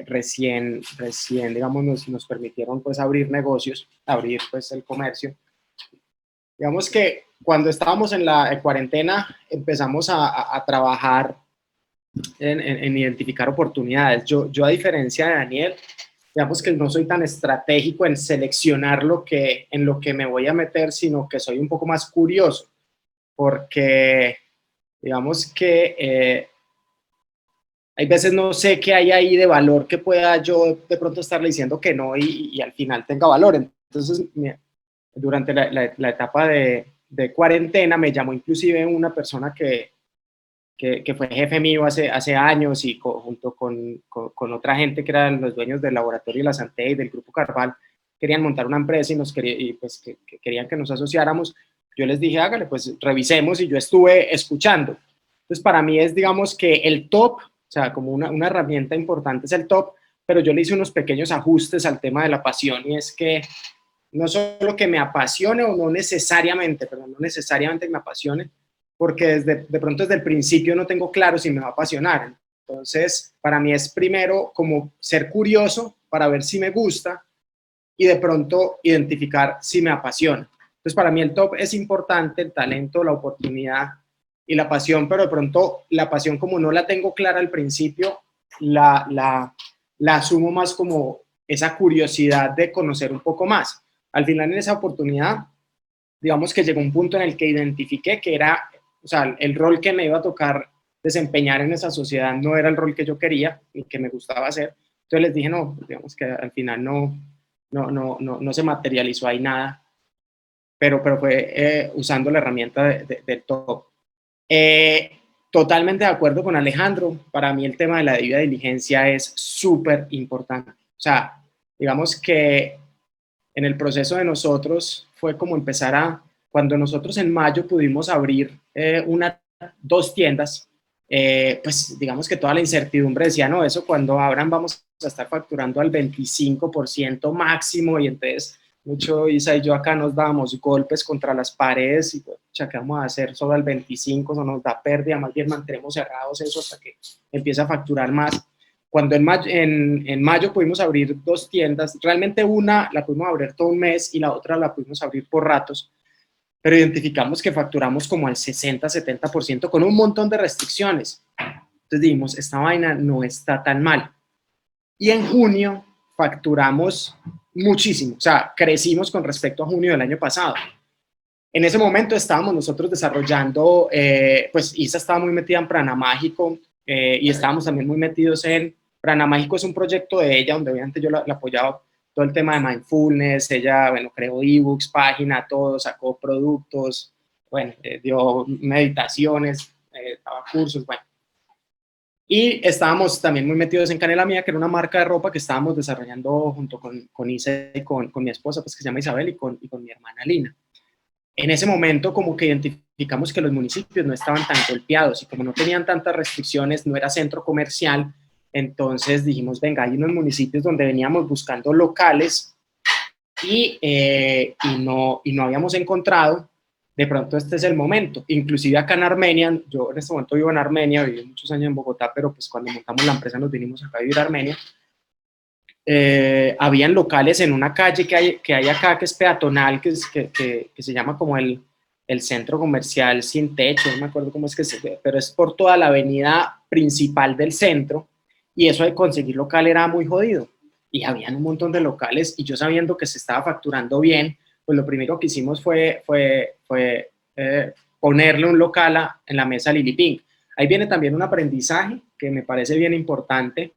recién, digamos, nos permitieron pues abrir negocios, abrir pues el comercio. Digamos que cuando estábamos en la cuarentena empezamos a trabajar en identificar oportunidades. Yo a diferencia de Daniel, digamos que no soy tan estratégico en seleccionar en lo que me voy a meter, sino que soy un poco más curioso, porque digamos que hay veces no sé qué hay ahí de valor que pueda yo de pronto estarle diciendo que no y al final tenga valor. Entonces, durante la etapa de cuarentena me llamó inclusive una persona que fue jefe mío hace años y junto con otra gente que eran los dueños del laboratorio de la Santé y del Grupo Carval, querían montar una empresa y pues que querían que nos asociáramos. Yo les dije, hágale, pues revisemos, y yo estuve escuchando. Entonces, para mí es, digamos, que el top, o sea, como una herramienta importante es el top, pero yo le hice unos pequeños ajustes al tema de la pasión, y es que no solo que me apasione o no necesariamente, pero no necesariamente que me apasione, porque de pronto desde el principio no tengo claro si me va a apasionar. Entonces, para mí es primero como ser curioso para ver si me gusta y de pronto identificar si me apasiona. Entonces, para mí el top es importante, el talento, la oportunidad y la pasión, pero de pronto la pasión, como no la tengo clara al principio, la asumo más como esa curiosidad de conocer un poco más. Al final, en esa oportunidad, digamos que llegó un punto en el que identifiqué que era, o sea, el rol que me iba a tocar desempeñar en esa sociedad no era el rol que yo quería y que me gustaba hacer. Entonces les dije, no, digamos que al final no se materializó ahí nada, pero fue usando la herramienta del top. Totalmente de acuerdo con Alejandro. Para mí el tema de la debida diligencia es súper importante. O sea, digamos que en el proceso de nosotros fue como empezar cuando nosotros en mayo pudimos abrir 2 tiendas, pues digamos que toda la incertidumbre decía, no, eso cuando abran vamos a estar facturando al 25% máximo, y entonces mucho Isa y yo acá nos dábamos golpes contra las paredes y pues, ¿qué vamos a hacer solo al 25%? Eso nos da pérdida, más bien mantenemos cerrados eso hasta que empiece a facturar más. Cuando en mayo pudimos abrir 2 tiendas, realmente una la pudimos abrir todo un mes y la otra la pudimos abrir por ratos, pero identificamos que facturamos como al 60-70% con un montón de restricciones. Entonces dijimos, esta vaina no está tan mal. Y en junio facturamos muchísimo, o sea, crecimos con respecto a junio del año pasado. En ese momento estábamos nosotros desarrollando, pues Isa estaba muy metida en Prana Mágico y estábamos también muy metidos en Prana Mágico. Es un proyecto de ella donde obviamente yo la apoyaba todo el tema de mindfulness. Ella, bueno, creó ebooks, página, todo, sacó productos, bueno, dio meditaciones, daba cursos, bueno. Y estábamos también muy metidos en Canela Mía, que era una marca de ropa que estábamos desarrollando junto con Isa y con mi esposa, pues que se llama Isabel, y con mi hermana Lina. En ese momento como que identificamos que los municipios no estaban tan golpeados y como no tenían tantas restricciones, no era centro comercial, entonces dijimos, venga, hay unos municipios donde veníamos buscando locales y no habíamos encontrado. De pronto este es el momento. Inclusive acá en Armenia, yo en este momento vivo en Armenia, viví muchos años en Bogotá, pero pues cuando montamos la empresa nos vinimos acá a vivir a Armenia. Habían locales en una calle que hay acá, que es peatonal, que se llama como el centro comercial sin techo, no me acuerdo cómo es que se ve, pero es por toda la avenida principal del centro, y eso de conseguir local era muy jodido, y habían un montón de locales, y yo sabiendo que se estaba facturando bien, pues lo primero que hicimos fue ponerle un local en la mesa Lili Pink. Ahí viene también un aprendizaje que me parece bien importante,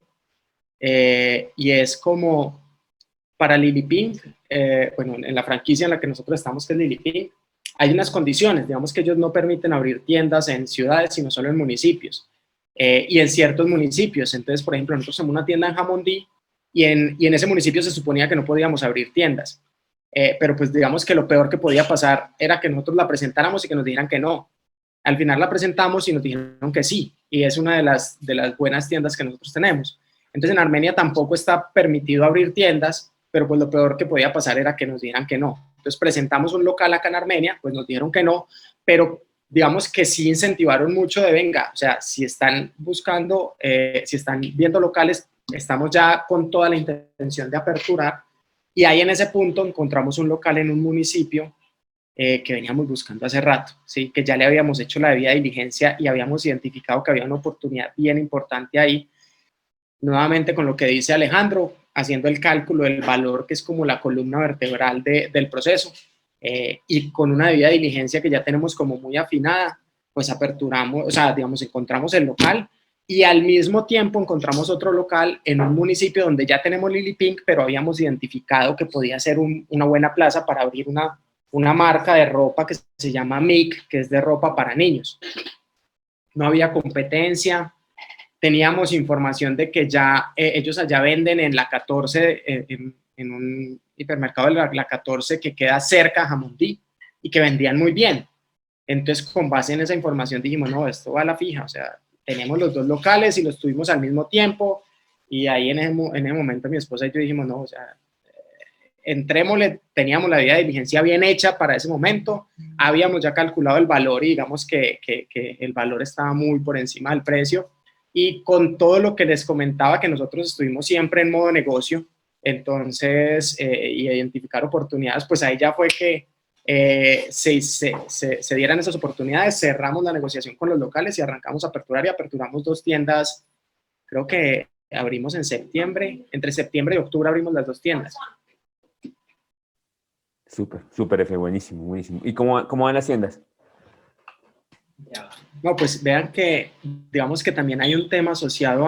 y es como para Lili Pink, bueno, en la franquicia en la que nosotros estamos, que es Lili Pink, hay unas condiciones, digamos que ellos no permiten abrir tiendas en ciudades, sino solo en municipios, y en ciertos municipios. Entonces, por ejemplo, nosotros tenemos una tienda en Jamundí, y en ese municipio se suponía que no podíamos abrir tiendas, pero pues digamos que lo peor que podía pasar era que nosotros la presentáramos y que nos dijeran que no. Al final la presentamos y nos dijeron que sí, y es una de las buenas tiendas que nosotros tenemos. Entonces en Armenia tampoco está permitido abrir tiendas, pero pues lo peor que podía pasar era que nos dijeran que no. Entonces presentamos un local acá en Armenia, pues nos dijeron que no, pero digamos que sí incentivaron mucho de venga, o sea, si están buscando, si están viendo locales, estamos ya con toda la intención de aperturar, y ahí en ese punto encontramos un local en un municipio que veníamos buscando hace rato, ¿sí? Que ya le habíamos hecho la debida diligencia y habíamos identificado que había una oportunidad bien importante ahí. Nuevamente con lo que dice Alejandro, haciendo el cálculo del valor que es como la columna vertebral del proceso, y con una debida diligencia que ya tenemos como muy afinada, pues aperturamos, o sea, digamos, encontramos el local y al mismo tiempo encontramos otro local en un municipio donde ya tenemos Lili Pink, pero habíamos identificado que podía ser una buena plaza para abrir una marca de ropa que se llama MIC, que es de ropa para niños. No había competencia. Teníamos información de que ya ellos allá venden en la 14, en un hipermercado de la 14 que queda cerca a Jamundí, y que vendían muy bien. Entonces, con base en esa información dijimos, no, esto va a la fija, o sea, tenemos los dos locales y los tuvimos al mismo tiempo, y ahí en ese momento mi esposa y yo dijimos, no, o sea, entrémosle, teníamos la debida diligencia bien hecha para ese momento, habíamos ya calculado el valor y digamos que el valor estaba muy por encima del precio, y con todo lo que les comentaba, que nosotros estuvimos siempre en modo negocio, entonces, y identificar oportunidades, pues ahí ya fue que se dieran esas oportunidades, cerramos la negociación con los locales y arrancamos a aperturar, y aperturamos 2 tiendas, creo que abrimos en septiembre, entre septiembre y octubre abrimos las 2 tiendas. Súper, F, buenísimo, buenísimo. ¿Y cómo van las tiendas? No, pues vean que, digamos que también hay un tema asociado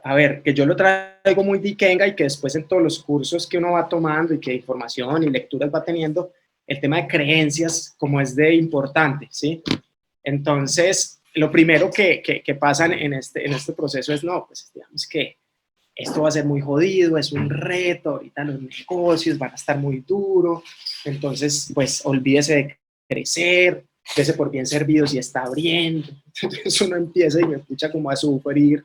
a ver, que yo lo traigo muy de Ikenga, y que después en todos los cursos que uno va tomando y que información y lecturas va teniendo, el tema de creencias como es de importante, ¿sí? Entonces, lo primero que pasa en este proceso es, no, pues digamos que esto va a ser muy jodido, es un reto, ahorita los negocios van a estar muy duros, entonces, pues olvídese de crecer, dese por bien servido si está abriendo. Entonces uno empieza y me escucha como a sufrir.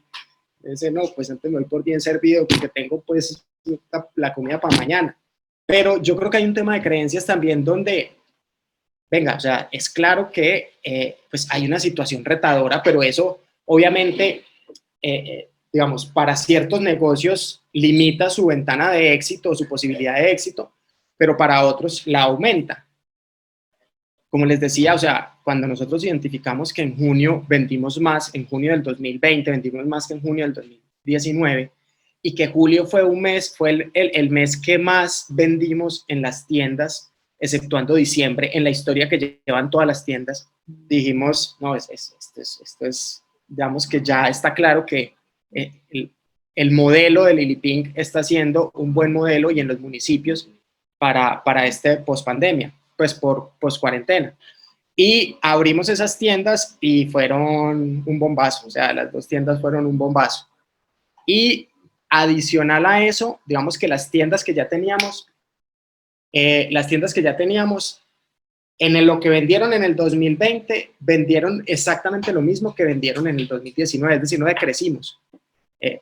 Dice, no, pues antes me voy por bien servido porque tengo pues la comida para mañana. Pero yo creo que hay un tema de creencias también donde, venga, o sea, es claro que pues hay una situación retadora, pero eso obviamente, digamos, para ciertos negocios limita su ventana de éxito, su posibilidad de éxito, pero para otros la aumenta. Como les decía, o sea, cuando nosotros identificamos que en junio vendimos más, en junio del 2020 vendimos más que en junio del 2019, y que julio fue el mes que más vendimos en las tiendas, exceptuando diciembre, en la historia que llevan todas las tiendas, dijimos, no, esto es, digamos que ya está claro que el modelo de Lili Pink está siendo un buen modelo, y en los municipios para este post-pandemia, pues por post-cuarentena. Y abrimos esas tiendas y fueron un bombazo, o sea, las 2 tiendas fueron un bombazo. Y adicional a eso, digamos que las tiendas que ya teníamos, en lo que vendieron en el 2020, vendieron exactamente lo mismo que vendieron en el 2019, es decir, no decrecimos,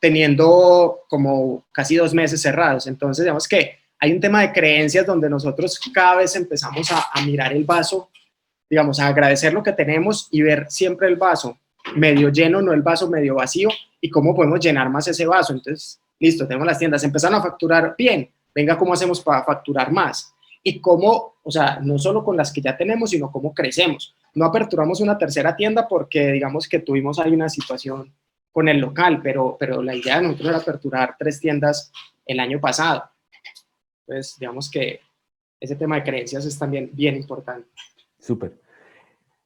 teniendo como casi 2 meses cerrados. Entonces, digamos que hay un tema de creencias donde nosotros cada vez empezamos a mirar el vaso, digamos, a agradecer lo que tenemos y ver siempre el vaso medio lleno, no el vaso medio vacío, y cómo podemos llenar más ese vaso. Entonces, listo, tenemos las tiendas, empezaron a facturar bien, venga, ¿cómo hacemos para facturar más? Y cómo, o sea, no solo con las que ya tenemos, sino cómo crecemos. No aperturamos una tercera tienda porque digamos que tuvimos ahí una situación con el local, pero la idea de nosotros era aperturar 3 tiendas el año pasado. Entonces, digamos que ese tema de creencias es también bien importante. Súper.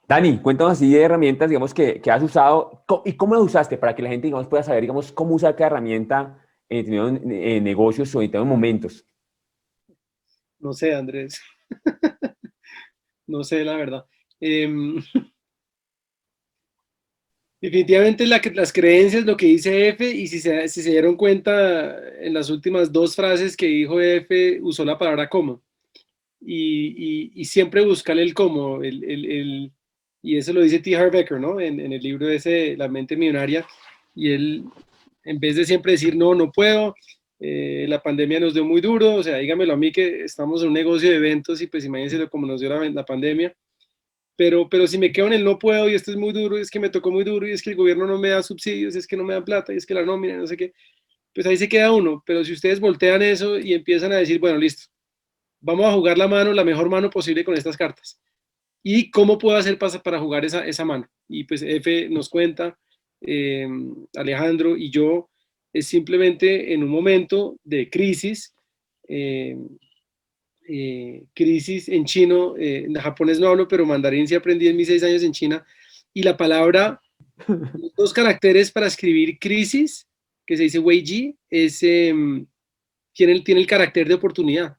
Dani, cuéntanos así de herramientas, digamos, que has usado y cómo las usaste para que la gente, digamos, pueda saber, digamos, cómo usar cada herramienta en negocios o en determinados momentos. No sé, Andrés. No sé, la verdad. Definitivamente las creencias, lo que dice F, y si se dieron cuenta, en las últimas dos frases que dijo F, usó la palabra cómo. Y siempre buscar el cómo. Y eso lo dice T. Harv Eker, ¿no? En el libro ese, La mente millonaria. Y él, en vez de siempre decir, no, no puedo, la pandemia nos dio muy duro, o sea, dígamelo a mí que estamos en un negocio de eventos y pues imagínense como nos dio la pandemia. Pero si me quedo en el no puedo y esto es muy duro, y es que me tocó muy duro, y es que el gobierno no me da subsidios, y es que no me da plata, y es que la nómina, no sé qué, pues ahí se queda uno. Pero si ustedes voltean eso y empiezan a decir, bueno, listo, vamos a jugar la mano, la mejor mano posible con estas cartas. ¿Y cómo puedo hacer para jugar esa mano? Y pues F nos cuenta, Alejandro y yo, es simplemente en un momento de crisis, eh, crisis en chino, en japonés no hablo, pero mandarín sí aprendí en mis 6 años en China, y la palabra, los 2 caracteres para escribir crisis, que se dice Weiji, tiene el carácter de oportunidad.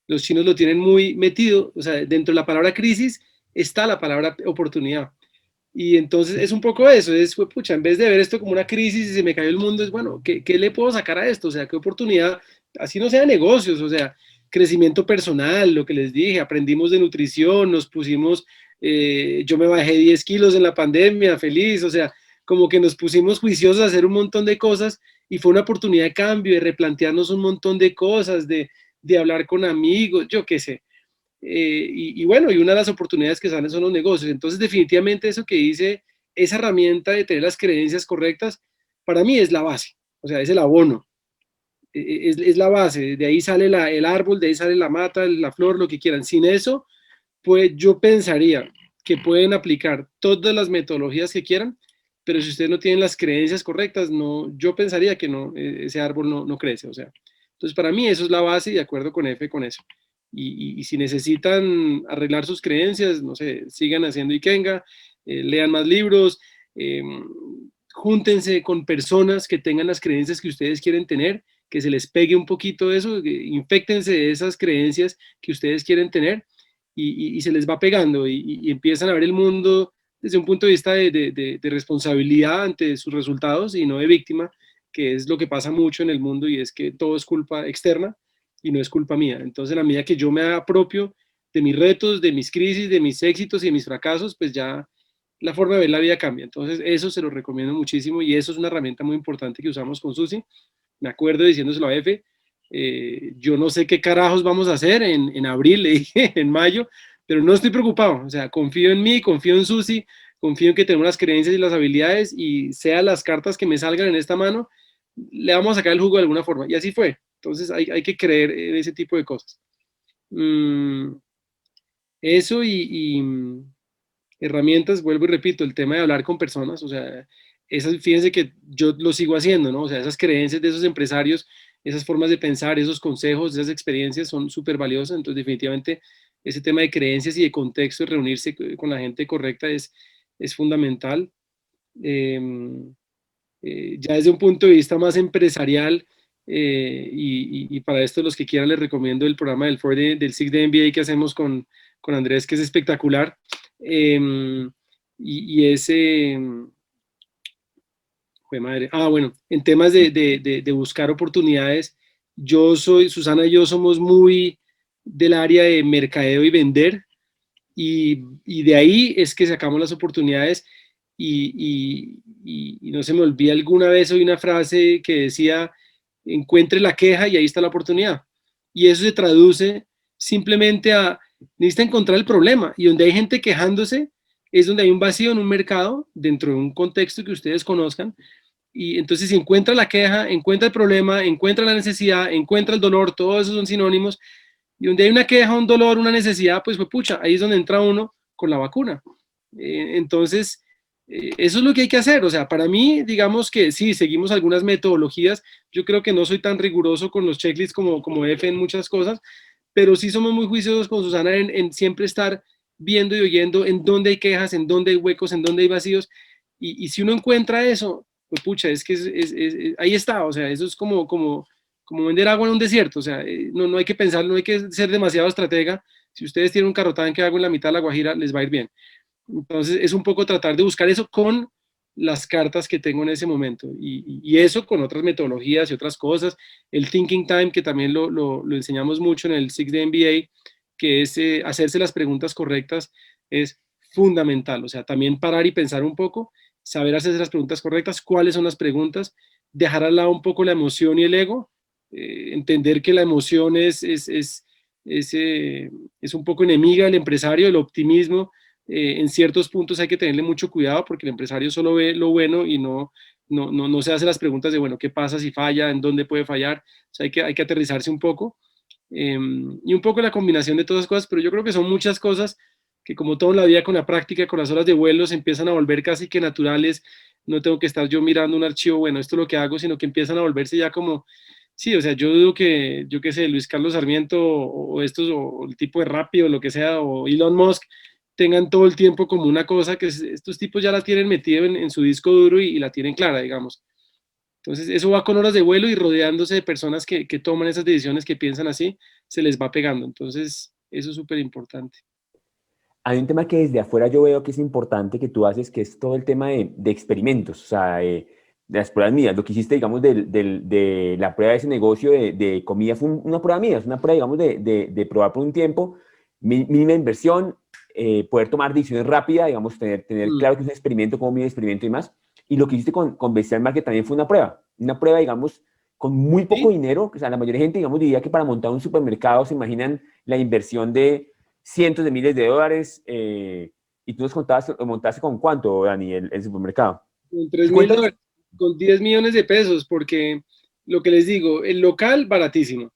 Los chinos lo tienen muy metido, o sea, dentro de la palabra crisis está la palabra oportunidad. Y entonces es un poco eso, pucha, en vez de ver esto como una crisis y se me cayó el mundo, es bueno, ¿qué le puedo sacar a esto? O sea, ¿qué oportunidad? Así no sea negocios, o sea, crecimiento personal, lo que les dije, aprendimos de nutrición, nos pusimos, yo me bajé 10 kilos en la pandemia, feliz, o sea, como que nos pusimos juiciosos a hacer un montón de cosas y fue una oportunidad de cambio, de replantearnos un montón de cosas, de hablar con amigos, yo qué sé. Y bueno, y una de las oportunidades que salen son los negocios. Entonces, definitivamente eso que dice, esa herramienta de tener las creencias correctas, para mí es la base, o sea, es el abono, es la base, de ahí sale el árbol, de ahí sale la mata, la flor, lo que quieran. Sin eso, pues yo pensaría que pueden aplicar todas las metodologías que quieran, pero si ustedes no tienen las creencias correctas, no, yo pensaría que no, ese árbol no crece, o sea. Entonces, para mí eso es la base y de acuerdo con F con eso. Y si necesitan arreglar sus creencias, no sé, sigan haciendo Ikenga, lean más libros, júntense con personas que tengan las creencias que ustedes quieren tener, que se les pegue un poquito eso, inféctense de esas creencias que ustedes quieren tener y se les va pegando y empiezan a ver el mundo desde un punto de vista de responsabilidad ante sus resultados y no de víctima, que es lo que pasa mucho en el mundo y es que todo es culpa externa y no es culpa mía. Entonces, a la medida que yo me apropio de mis retos, de mis crisis, de mis éxitos y de mis fracasos, pues ya la forma de ver la vida cambia. Entonces, eso se lo recomiendo muchísimo y eso es una herramienta muy importante que usamos con Susi. Me acuerdo diciéndoselo a F, yo no sé qué carajos vamos a hacer en abril, le dije, en mayo, pero no estoy preocupado. O sea, confío en mí, confío en Susi, confío en que tenemos las creencias y las habilidades y sean las cartas que me salgan en esta mano, le vamos a sacar el jugo de alguna forma. Y así fue. Entonces hay que creer en ese tipo de cosas. Eso y herramientas, vuelvo y repito, el tema de hablar con personas, o sea, fíjense que yo lo sigo haciendo, ¿no? O sea, esas creencias de esos empresarios, esas formas de pensar, esos consejos, esas experiencias son súper valiosas, entonces definitivamente ese tema de creencias y de contexto, reunirse con la gente correcta es fundamental. Ya desde un punto de vista más empresarial, y para esto los que quieran les recomiendo el programa del 6 de MBA que hacemos con Andrés, que es espectacular. Y ese, fue madre. Bueno, en temas de buscar oportunidades, Susana y yo somos muy del área de mercadeo y vender, y de ahí es que sacamos las oportunidades. Y no se me olvida, alguna vez oí una frase que decía, encuentre la queja y ahí está la oportunidad. Y eso se traduce simplemente a, necesita encontrar el problema. Y donde hay gente quejándose, es donde hay un vacío en un mercado, dentro de un contexto que ustedes conozcan. Y entonces si encuentra la queja, encuentra el problema, encuentra la necesidad, encuentra el dolor, todos esos son sinónimos. Y donde hay una queja, un dolor, una necesidad, pues pucha, ahí es donde entra uno con la vacuna. Entonces, eso es lo que hay que hacer. O sea, para mí, digamos que sí, seguimos algunas metodologías. Yo creo que no soy tan riguroso con los checklists como F en muchas cosas, pero sí somos muy juiciosos con Susana en siempre estar viendo y oyendo en dónde hay quejas, en dónde hay huecos, en dónde hay vacíos, y si uno encuentra eso, pues pucha, es que ahí está, o sea, eso es como vender agua en un desierto, o sea, no hay que pensar, no hay que ser demasiado estratega. Si ustedes tienen un carro tanque de agua en la mitad de la Guajira, les va a ir bien. Entonces es un poco tratar de buscar eso con las cartas que tengo en ese momento, y eso con otras metodologías y otras cosas. El thinking time, que también lo enseñamos mucho en el 6D MBA, que es hacerse las preguntas correctas, es fundamental. O sea, también parar y pensar un poco, saber hacerse las preguntas correctas, cuáles son las preguntas, dejar al lado un poco la emoción y el ego, entender que la emoción es un poco enemiga del empresario, el optimismo. En ciertos puntos hay que tenerle mucho cuidado, porque el empresario solo ve lo bueno y no se hace las preguntas de, bueno, ¿qué pasa si falla? ¿En dónde puede fallar? O sea, hay que aterrizarse un poco, y un poco la combinación de todas las cosas, pero yo creo que son muchas cosas que, como todo en la vida, con la práctica, con las horas de vuelo, se empiezan a volver casi que naturales. No tengo que estar yo mirando un archivo, bueno, esto es lo que hago, sino que empiezan a volverse ya como, sí, o sea, yo dudo que, yo qué sé, Luis Carlos Sarmiento o estos, o el tipo de Rappi o lo que sea, o Elon Musk, tengan todo el tiempo como una cosa que estos tipos ya la tienen metida en su disco duro, y la tienen clara, digamos. Entonces, eso va con horas de vuelo y rodeándose de personas que toman esas decisiones, que piensan así, se les va pegando. Entonces, eso es súper importante. Hay un tema que desde afuera yo veo que es importante que tú haces, que es todo el tema de experimentos, o sea, de las pruebas mías. Lo que hiciste, digamos, de la prueba de ese negocio de comida fue una prueba mía, es una prueba, digamos, de probar por un tiempo, mínima inversión, poder tomar decisiones rápidas, digamos, tener claro que es un experimento, como mi experimento y más. Y lo que hiciste con Bestial Market también fue una prueba, digamos, con muy poco dinero. O sea, la mayoría de gente, digamos, diría que para montar un supermercado se imaginan la inversión de cientos de miles de dólares, y tú nos contabas, montaste con cuánto, Dani, el supermercado. Con $3,000, con 10 millones de pesos, porque lo que les digo, el local baratísimo.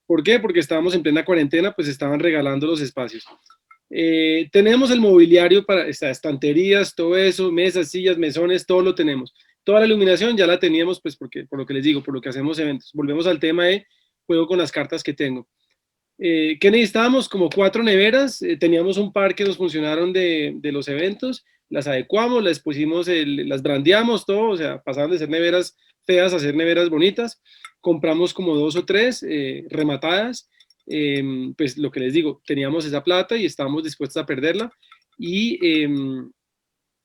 ¿Por qué? Porque estábamos en plena cuarentena, pues estaban regalando los espacios. Tenemos el mobiliario para estanterías, todo eso, mesas, sillas, mesones, todo lo tenemos. Toda la iluminación ya la teníamos, pues porque, por lo que les digo, por lo que hacemos eventos. Volvemos al tema de juego con las cartas que tengo. ¿Qué necesitábamos? Como 4 neveras. Teníamos un par que nos funcionaron de los eventos, las adecuamos, las pusimos, las brandeamos, todo, o sea, pasaban de ser neveras feas a ser neveras bonitas. Compramos como 2 o 3 rematadas. Pues lo que les digo, teníamos esa plata y estábamos dispuestos a perderla, y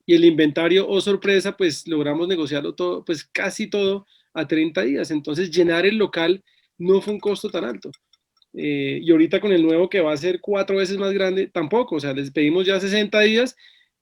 el inventario, oh sorpresa, pues logramos negociarlo todo, pues casi todo a 30 días. Entonces llenar el local no fue un costo tan alto. Y ahorita con el nuevo, que va a ser 4 veces más grande, tampoco. O sea, les pedimos ya 60 días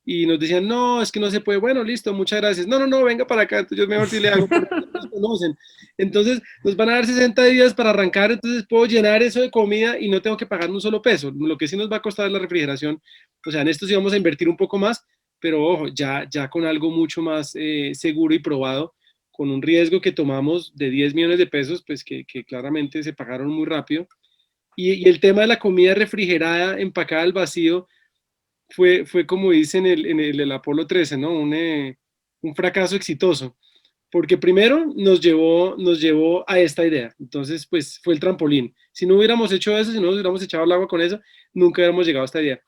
y nos decían, no, es que no se puede. Bueno, listo, muchas gracias. No, venga para acá. Entonces yo mejor sí le hago, porque no nos conocen. Entonces nos van a dar 60 días para arrancar, entonces puedo llenar eso de comida y no tengo que pagar un solo peso. Lo que sí nos va a costar es la refrigeración. O sea, en esto sí vamos a invertir un poco más, pero ojo, ya con algo mucho más seguro y probado, con un riesgo que tomamos de 10 millones de pesos, pues que claramente se pagaron muy rápido. Y el tema de la comida refrigerada, empacada al vacío, fue como dicen en el Apolo 13, ¿no? Un fracaso exitoso, porque primero nos llevó a esta idea. Entonces, pues fue el trampolín. Si no hubiéramos hecho eso, si no nos hubiéramos echado al agua con eso, nunca hubiéramos llegado a esta idea.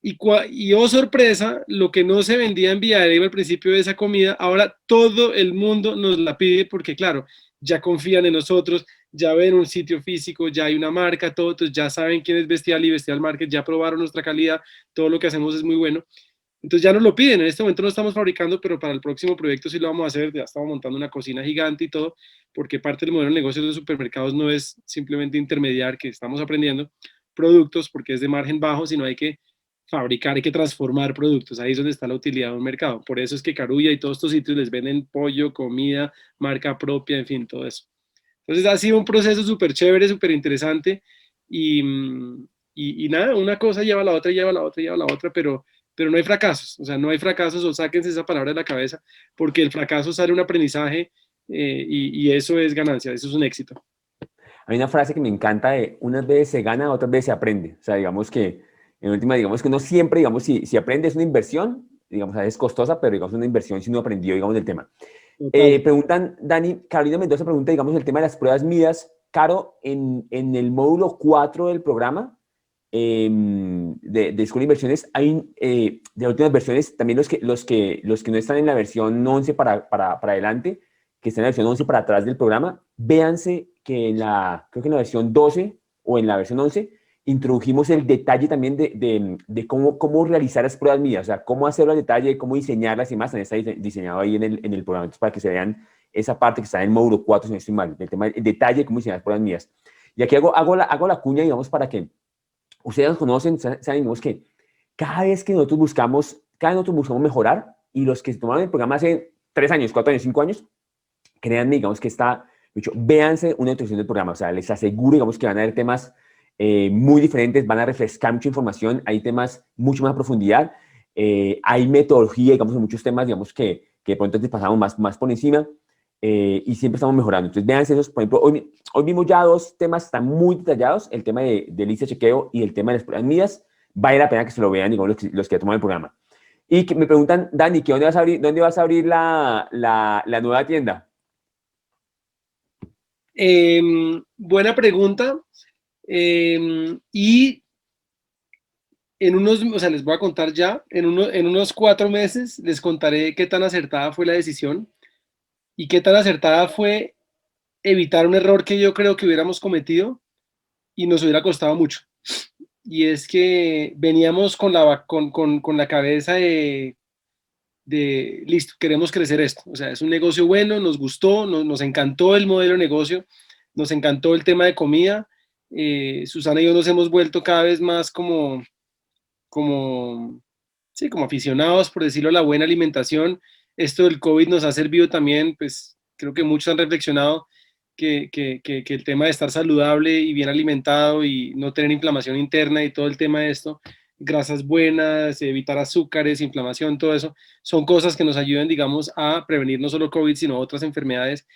Y oh sorpresa, lo que no se vendía en Villarreal al principio de esa comida, ahora todo el mundo nos la pide, porque claro, ya confían en nosotros, ya ven un sitio físico, ya hay una marca, todo, entonces ya saben quién es Bestial y Bestial Market, ya probaron nuestra calidad, todo lo que hacemos es muy bueno. Entonces ya nos lo piden. En este momento no estamos fabricando, pero para el próximo proyecto sí lo vamos a hacer. Ya estamos montando una cocina gigante y todo, porque parte del modelo de negocio de los supermercados no es simplemente intermediar, que estamos aprendiendo productos porque es de margen bajo, sino hay que fabricar, hay que transformar productos. Ahí es donde está la utilidad de un mercado. Por eso es que Carulla y todos estos sitios les venden pollo, comida, marca propia, en fin, todo eso. Entonces ha sido un proceso súper chévere, súper interesante, y nada, una cosa lleva a la otra, lleva a la otra, lleva a la otra, pero no hay fracasos. O sea, no hay fracasos, o sáquense esa palabra de la cabeza, porque el fracaso sale un aprendizaje, y eso es ganancia, eso es un éxito. Hay una frase que me encanta de unas veces se gana, otras veces se aprende. O sea, digamos que en última, digamos que uno siempre, digamos, si aprende es una inversión, digamos, es costosa, pero digamos una inversión si uno aprendió, digamos, del tema. Preguntan, Dani, Carolina Mendoza pregunta, digamos, el tema de las pruebas mías. Caro, en el módulo 4 del programa, de Escuela de Inversiones, hay de las últimas versiones, también los que no están en la versión 11 para adelante, que están en la versión 11 para atrás del programa, véanse que creo que en la versión 12 o en la versión 11 introdujimos el detalle también de cómo realizar las pruebas mías, o sea, cómo hacerlo al detalle, cómo diseñarlas y más, también está diseñado ahí en el programa. Entonces, para que se vean esa parte que está en el módulo 4, si no estoy mal, el tema del detalle de cómo diseñar las pruebas mías. Y aquí hago la cuña, digamos, para que ustedes nos conocen, saben que cada vez nosotros buscamos mejorar, y los que tomaron el programa hace 3 años, 4 años, 5 años, créanme, digamos que véanse una introducción del programa, o sea, les aseguro, digamos, que van a haber temas muy diferentes, van a refrescar mucha información, hay temas mucho más a profundidad, hay metodología, digamos, en muchos temas, digamos, que de pronto antes pasamos más por encima, y siempre estamos mejorando. Entonces, véanse esos, por ejemplo, hoy vimos ya 2 temas que están muy detallados, el tema de lista de chequeo y el tema de las pruebas mías. Vale la pena que se lo vean, digamos, los que toman el programa. Y que me preguntan, Dani, ¿dónde vas a abrir la nueva tienda? Buena pregunta. Y o sea, les voy a contar ya, en unos 4 meses les contaré qué tan acertada fue la decisión y qué tan acertada fue evitar un error que yo creo que hubiéramos cometido y nos hubiera costado mucho. Y es que veníamos con la cabeza de listo, queremos crecer esto. O sea, es un negocio bueno, nos gustó, nos encantó el modelo de negocio, nos encantó el tema de comida. Susana y yo nos hemos vuelto cada vez más sí, como aficionados, por decirlo, a la buena alimentación. Esto del COVID nos ha servido también, pues creo que muchos han reflexionado que el tema de estar saludable y bien alimentado y no tener inflamación interna y todo el tema de esto, grasas buenas, evitar azúcares, inflamación, todo eso, son cosas que nos ayudan, digamos, a prevenir no solo COVID, sino otras enfermedades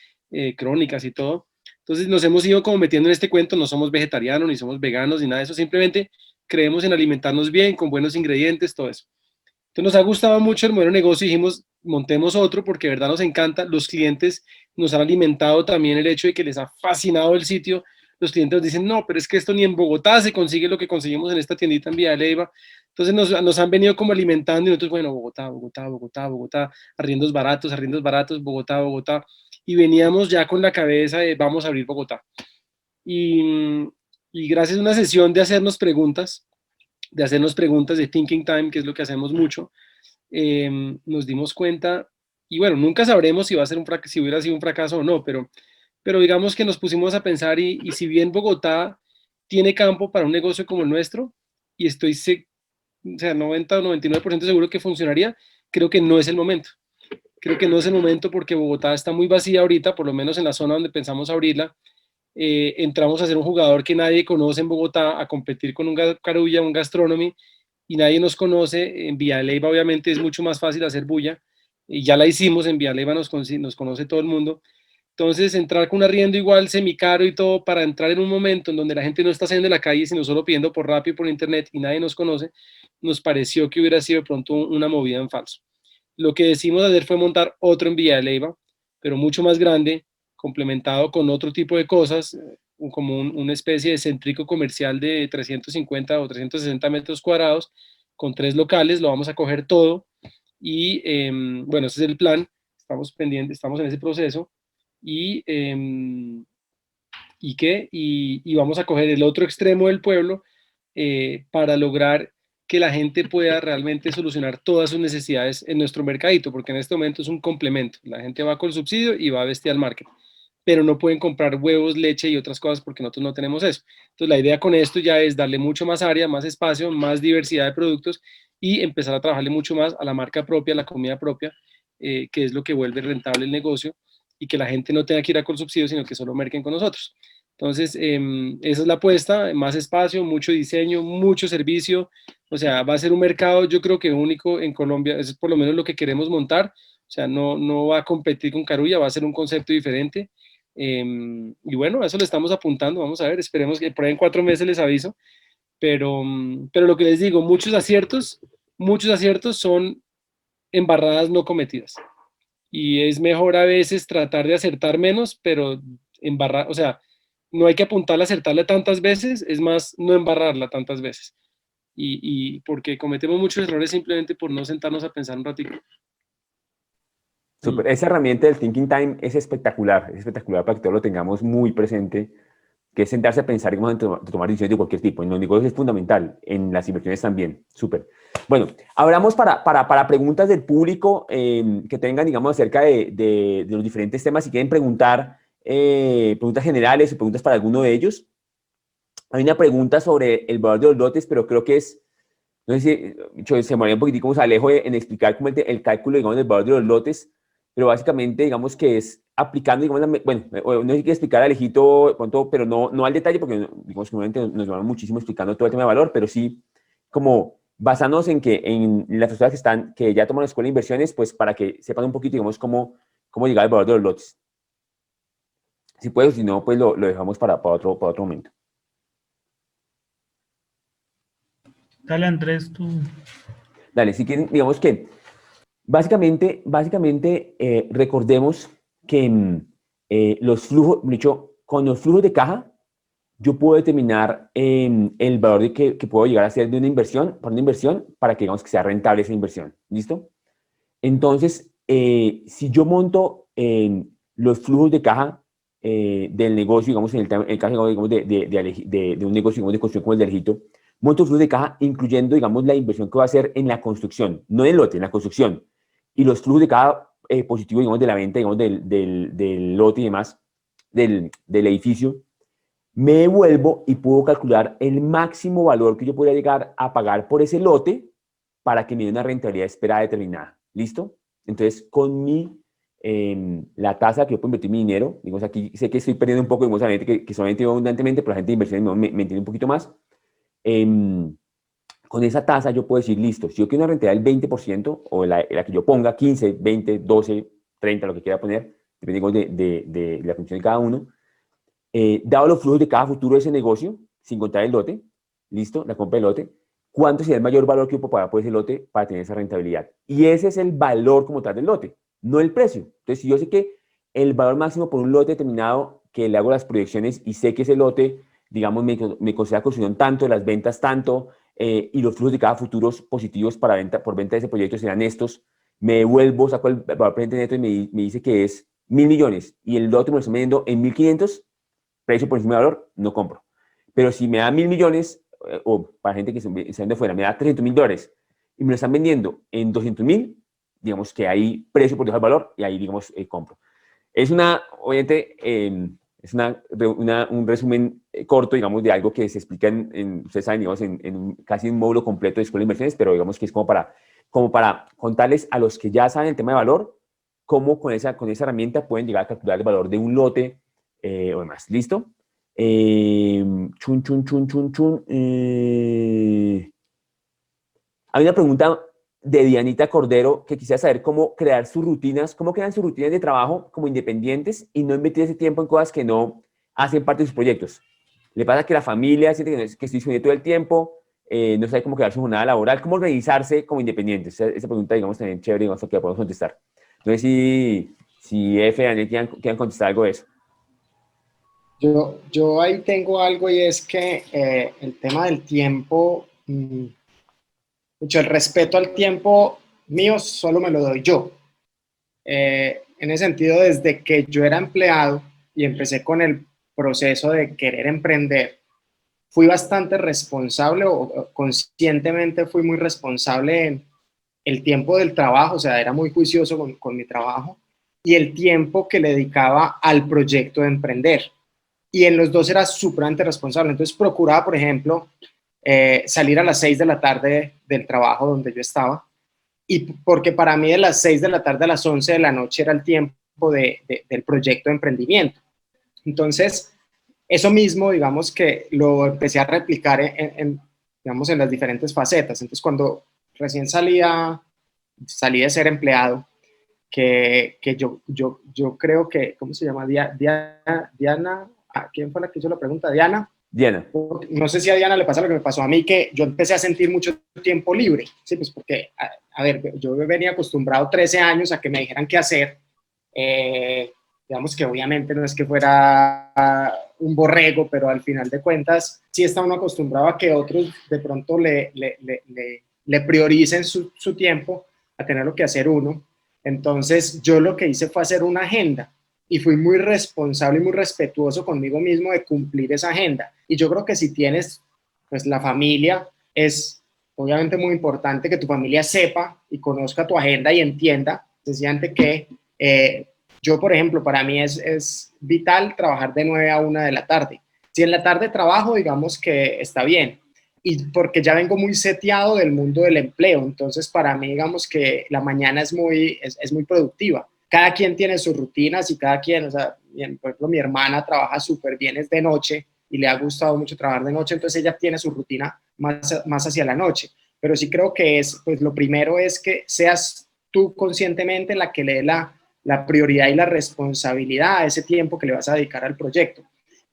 crónicas y todo. Entonces nos hemos ido como metiendo en este cuento, no somos vegetarianos, ni somos veganos, ni nada de eso, simplemente creemos en alimentarnos bien, con buenos ingredientes, todo eso. Entonces nos ha gustado mucho el modelo de negocio y dijimos, montemos otro porque de verdad nos encanta. Los clientes nos han alimentado también el hecho de que les ha fascinado el sitio. Los clientes nos dicen, no, pero es que esto ni en Bogotá se consigue lo que conseguimos en esta tiendita en Vía de Leyva. Entonces nos han venido como alimentando y nosotros, bueno, Bogotá, Bogotá, Bogotá, Bogotá, arriendos baratos, Bogotá, Bogotá. Y veníamos ya con la cabeza de vamos a abrir Bogotá. Y gracias a una sesión de hacernos preguntas de Thinking Time, que es lo que hacemos mucho, nos dimos cuenta, y bueno, nunca sabremos si si hubiera sido un fracaso o no, pero digamos que nos pusimos a pensar y si bien Bogotá tiene campo para un negocio como el nuestro, y estoy o sea, 90 o 99% seguro que funcionaría, creo que no es el momento. Creo que no es el momento porque Bogotá está muy vacía ahorita, por lo menos en la zona donde pensamos abrirla. Entramos a ser un jugador que nadie conoce en Bogotá, a competir con un Carulla, un Gastronomy, y nadie nos conoce. En Vía de Leyva obviamente es mucho más fácil hacer bulla, y ya la hicimos, en Vía de Leyva nos conoce todo el mundo. Entonces entrar con un arriendo igual semicaro y todo para entrar en un momento en donde la gente no está saliendo de la calle, sino solo pidiendo por Rappi y por internet y nadie nos conoce, nos pareció que hubiera sido de pronto una movida en falso. Lo que decidimos hacer fue montar otro en Vía de Leyva, pero mucho más grande, complementado con otro tipo de cosas, como una especie de céntrico comercial de 350 o 360 metros cuadrados, con 3 locales, lo vamos a coger todo y bueno, ese es el plan, estamos pendientes, estamos en ese proceso y, y vamos a coger el otro extremo del pueblo para lograr que la gente pueda realmente solucionar todas sus necesidades en nuestro mercadito, porque en este momento es un complemento. La gente va con el subsidio y va a Bestial Market, pero no pueden comprar huevos, leche y otras cosas porque nosotros no tenemos eso. Entonces la idea con esto ya es darle mucho más área, más espacio, más diversidad de productos y empezar a trabajarle mucho más a la marca propia, a la comida propia, que es lo que vuelve rentable el negocio y que la gente no tenga que ir a con subsidio, sino que solo merquen con nosotros. Entonces, esa es la apuesta, más espacio, mucho diseño, mucho servicio, o sea, va a ser un mercado yo creo que único en Colombia, es por lo menos lo que queremos montar, o sea, no va a competir con Carulla, va a ser un concepto diferente, y bueno, a eso le estamos apuntando, vamos a ver, esperemos que por ahí en 4 meses les aviso, pero lo que les digo, muchos aciertos son embarradas no cometidas, y es mejor a veces tratar de acertar menos, pero embarrar, o sea, no hay que apuntarla, acertarla tantas veces, es más no embarrarla tantas veces. Y porque cometemos muchos errores simplemente por no sentarnos a pensar un ratito. Super. Esa herramienta del Thinking Time es espectacular para que todos lo tengamos muy presente, que es sentarse a pensar y tomar decisiones de cualquier tipo. En los negocios es fundamental, en las inversiones también. Súper. Bueno, hablamos para preguntas del público que tengan, digamos, acerca de los diferentes temas. Si quieren preguntar preguntas generales o preguntas para alguno de ellos. Hay una pregunta sobre el valor de los lotes, pero creo que es, no sé si se me haría un poquitico como Alejo en explicar cómo el cálculo, digamos, del valor de los lotes, pero básicamente, digamos que es aplicando, digamos, bueno, no sé si quiere explicar Alejito pronto, pero no al detalle, porque digamos que normalmente nos llevan muchísimo explicando todo el tema de valor, pero sí como basándonos en que en las personas que ya toman la escuela de inversiones, pues para que sepan un poquito, digamos, cómo llegar al valor de los lotes. Si puedo, si no, pues lo dejamos para otro momento. Dale, Andrés, tú. Dale, si quieren, digamos que básicamente recordemos que los flujos, con los flujos de caja, yo puedo determinar el valor que puedo llegar a hacer de una inversión, para que digamos que sea rentable esa inversión. ¿Listo? Entonces, si yo monto los flujos de caja del negocio, digamos, en el caso digamos, de un negocio digamos, de construcción como el de Alejito, monto flujos de caja incluyendo, digamos, la inversión que voy a hacer en la construcción, no en el lote, en la construcción. Y los flujos de caja positivos, digamos, de la venta, digamos, del lote y demás, del edificio, me devuelvo y puedo calcular el máximo valor que yo podría llegar a pagar por ese lote para que me dé una rentabilidad esperada determinada. ¿Listo? Entonces, con la tasa que yo puedo invertir mi dinero, digamos aquí, sé que estoy perdiendo un poco, digamos, a la gente que solamente abundantemente, pero la gente de inversiones me entiende un poquito más. Con esa tasa yo puedo decir, listo, si yo quiero una rentabilidad del 20%, o la que yo ponga, 15, 20, 12, 30, lo que quiera poner, dependiendo de la función de cada uno, dado los flujos de cada futuro de ese negocio, sin contar el lote, listo, la compra del lote, ¿cuánto sería el mayor valor que yo puedo pagar por ese lote para tener esa rentabilidad? Y ese es el valor como tal del lote, no el precio. Entonces, si yo sé que el valor máximo por un lote determinado, que le hago las proyecciones y sé que ese lote, digamos, me considera construcción tanto, las ventas tanto, y los flujos de cada futuros positivos por venta de ese proyecto serán estos, me devuelvo, saco el valor presente neto y me dice que es 1.000 millones y el lote me lo está vendiendo en 1.500, precio por encima de valor, no compro. Pero si me da 1.000 millones, o para gente que se vende fuera, me da $300.000 y me lo están vendiendo en 200.000, digamos que hay precio por debajo del valor y ahí, digamos, compro. Es obviamente, es un resumen corto, digamos, de algo que se explica ustedes saben, digamos, casi un módulo completo de escuela de inversiones, pero digamos que es como para contarles a los que ya saben el tema de valor, cómo con esa herramienta pueden llegar a calcular el valor de un lote o demás. ¿Listo? Hay una pregunta de Dianita Cordero que quisiera saber cómo crean sus rutinas de trabajo como independientes y no invertir ese tiempo en cosas que no hacen parte de sus proyectos. Le pasa que la familia siente que estoy disponible todo el tiempo, no sabe cómo crear su jornada laboral, cómo organizarse como independientes. Esa pregunta, digamos, también chévere, digamos, que la podemos contestar. No sé si Efe, Daniel, quieran contestar algo de eso. Yo ahí tengo algo y es que el tema del tiempo, el respeto al tiempo mío solo me lo doy yo. En ese sentido, desde que yo era empleado y empecé con el proceso de querer emprender, fui bastante responsable o conscientemente fui muy responsable en el tiempo del trabajo, o sea, era muy juicioso con mi trabajo y el tiempo que le dedicaba al proyecto de emprender. Y en los dos era súper responsable. Entonces procuraba, por ejemplo, salir a las 6 de la tarde del trabajo donde yo estaba, y porque para mí de las 6 de la tarde a las 11 de la noche era el tiempo del proyecto de emprendimiento. Entonces, eso mismo, digamos que lo empecé a replicar digamos, en las diferentes facetas. Entonces, cuando recién salí de ser empleado, que yo creo que, ¿cómo se llama? Diana, ¿a quién fue la que hizo la pregunta? Diana. No sé si a Diana le pasa lo que me pasó a mí, que yo empecé a sentir mucho tiempo libre, ¿sí? Pues porque, a ver, yo venía acostumbrado 13 años a que me dijeran qué hacer, digamos que obviamente no es que fuera un borrego, pero al final de cuentas sí está uno acostumbrado a que otros de pronto le prioricen su tiempo a tener lo que hacer uno. Entonces yo lo que hice fue hacer una agenda y fui muy responsable y muy respetuoso conmigo mismo de cumplir esa agenda. Y yo creo que si tienes, pues la familia es obviamente muy importante que tu familia sepa y conozca tu agenda y entienda, sencillamente que yo, por ejemplo, para mí es vital trabajar de 9 a 1 de la tarde. Si en la tarde trabajo, digamos que está bien, y porque ya vengo muy seteado del mundo del empleo, entonces para mí, digamos que la mañana es muy productiva. Cada quien tiene sus rutinas y cada quien, o sea, por ejemplo, mi hermana trabaja súper bien, es de noche y le ha gustado mucho trabajar de noche, entonces ella tiene su rutina más hacia la noche. Pero sí creo que pues lo primero es que seas tú conscientemente la que le dé la prioridad y la responsabilidad a ese tiempo que le vas a dedicar al proyecto.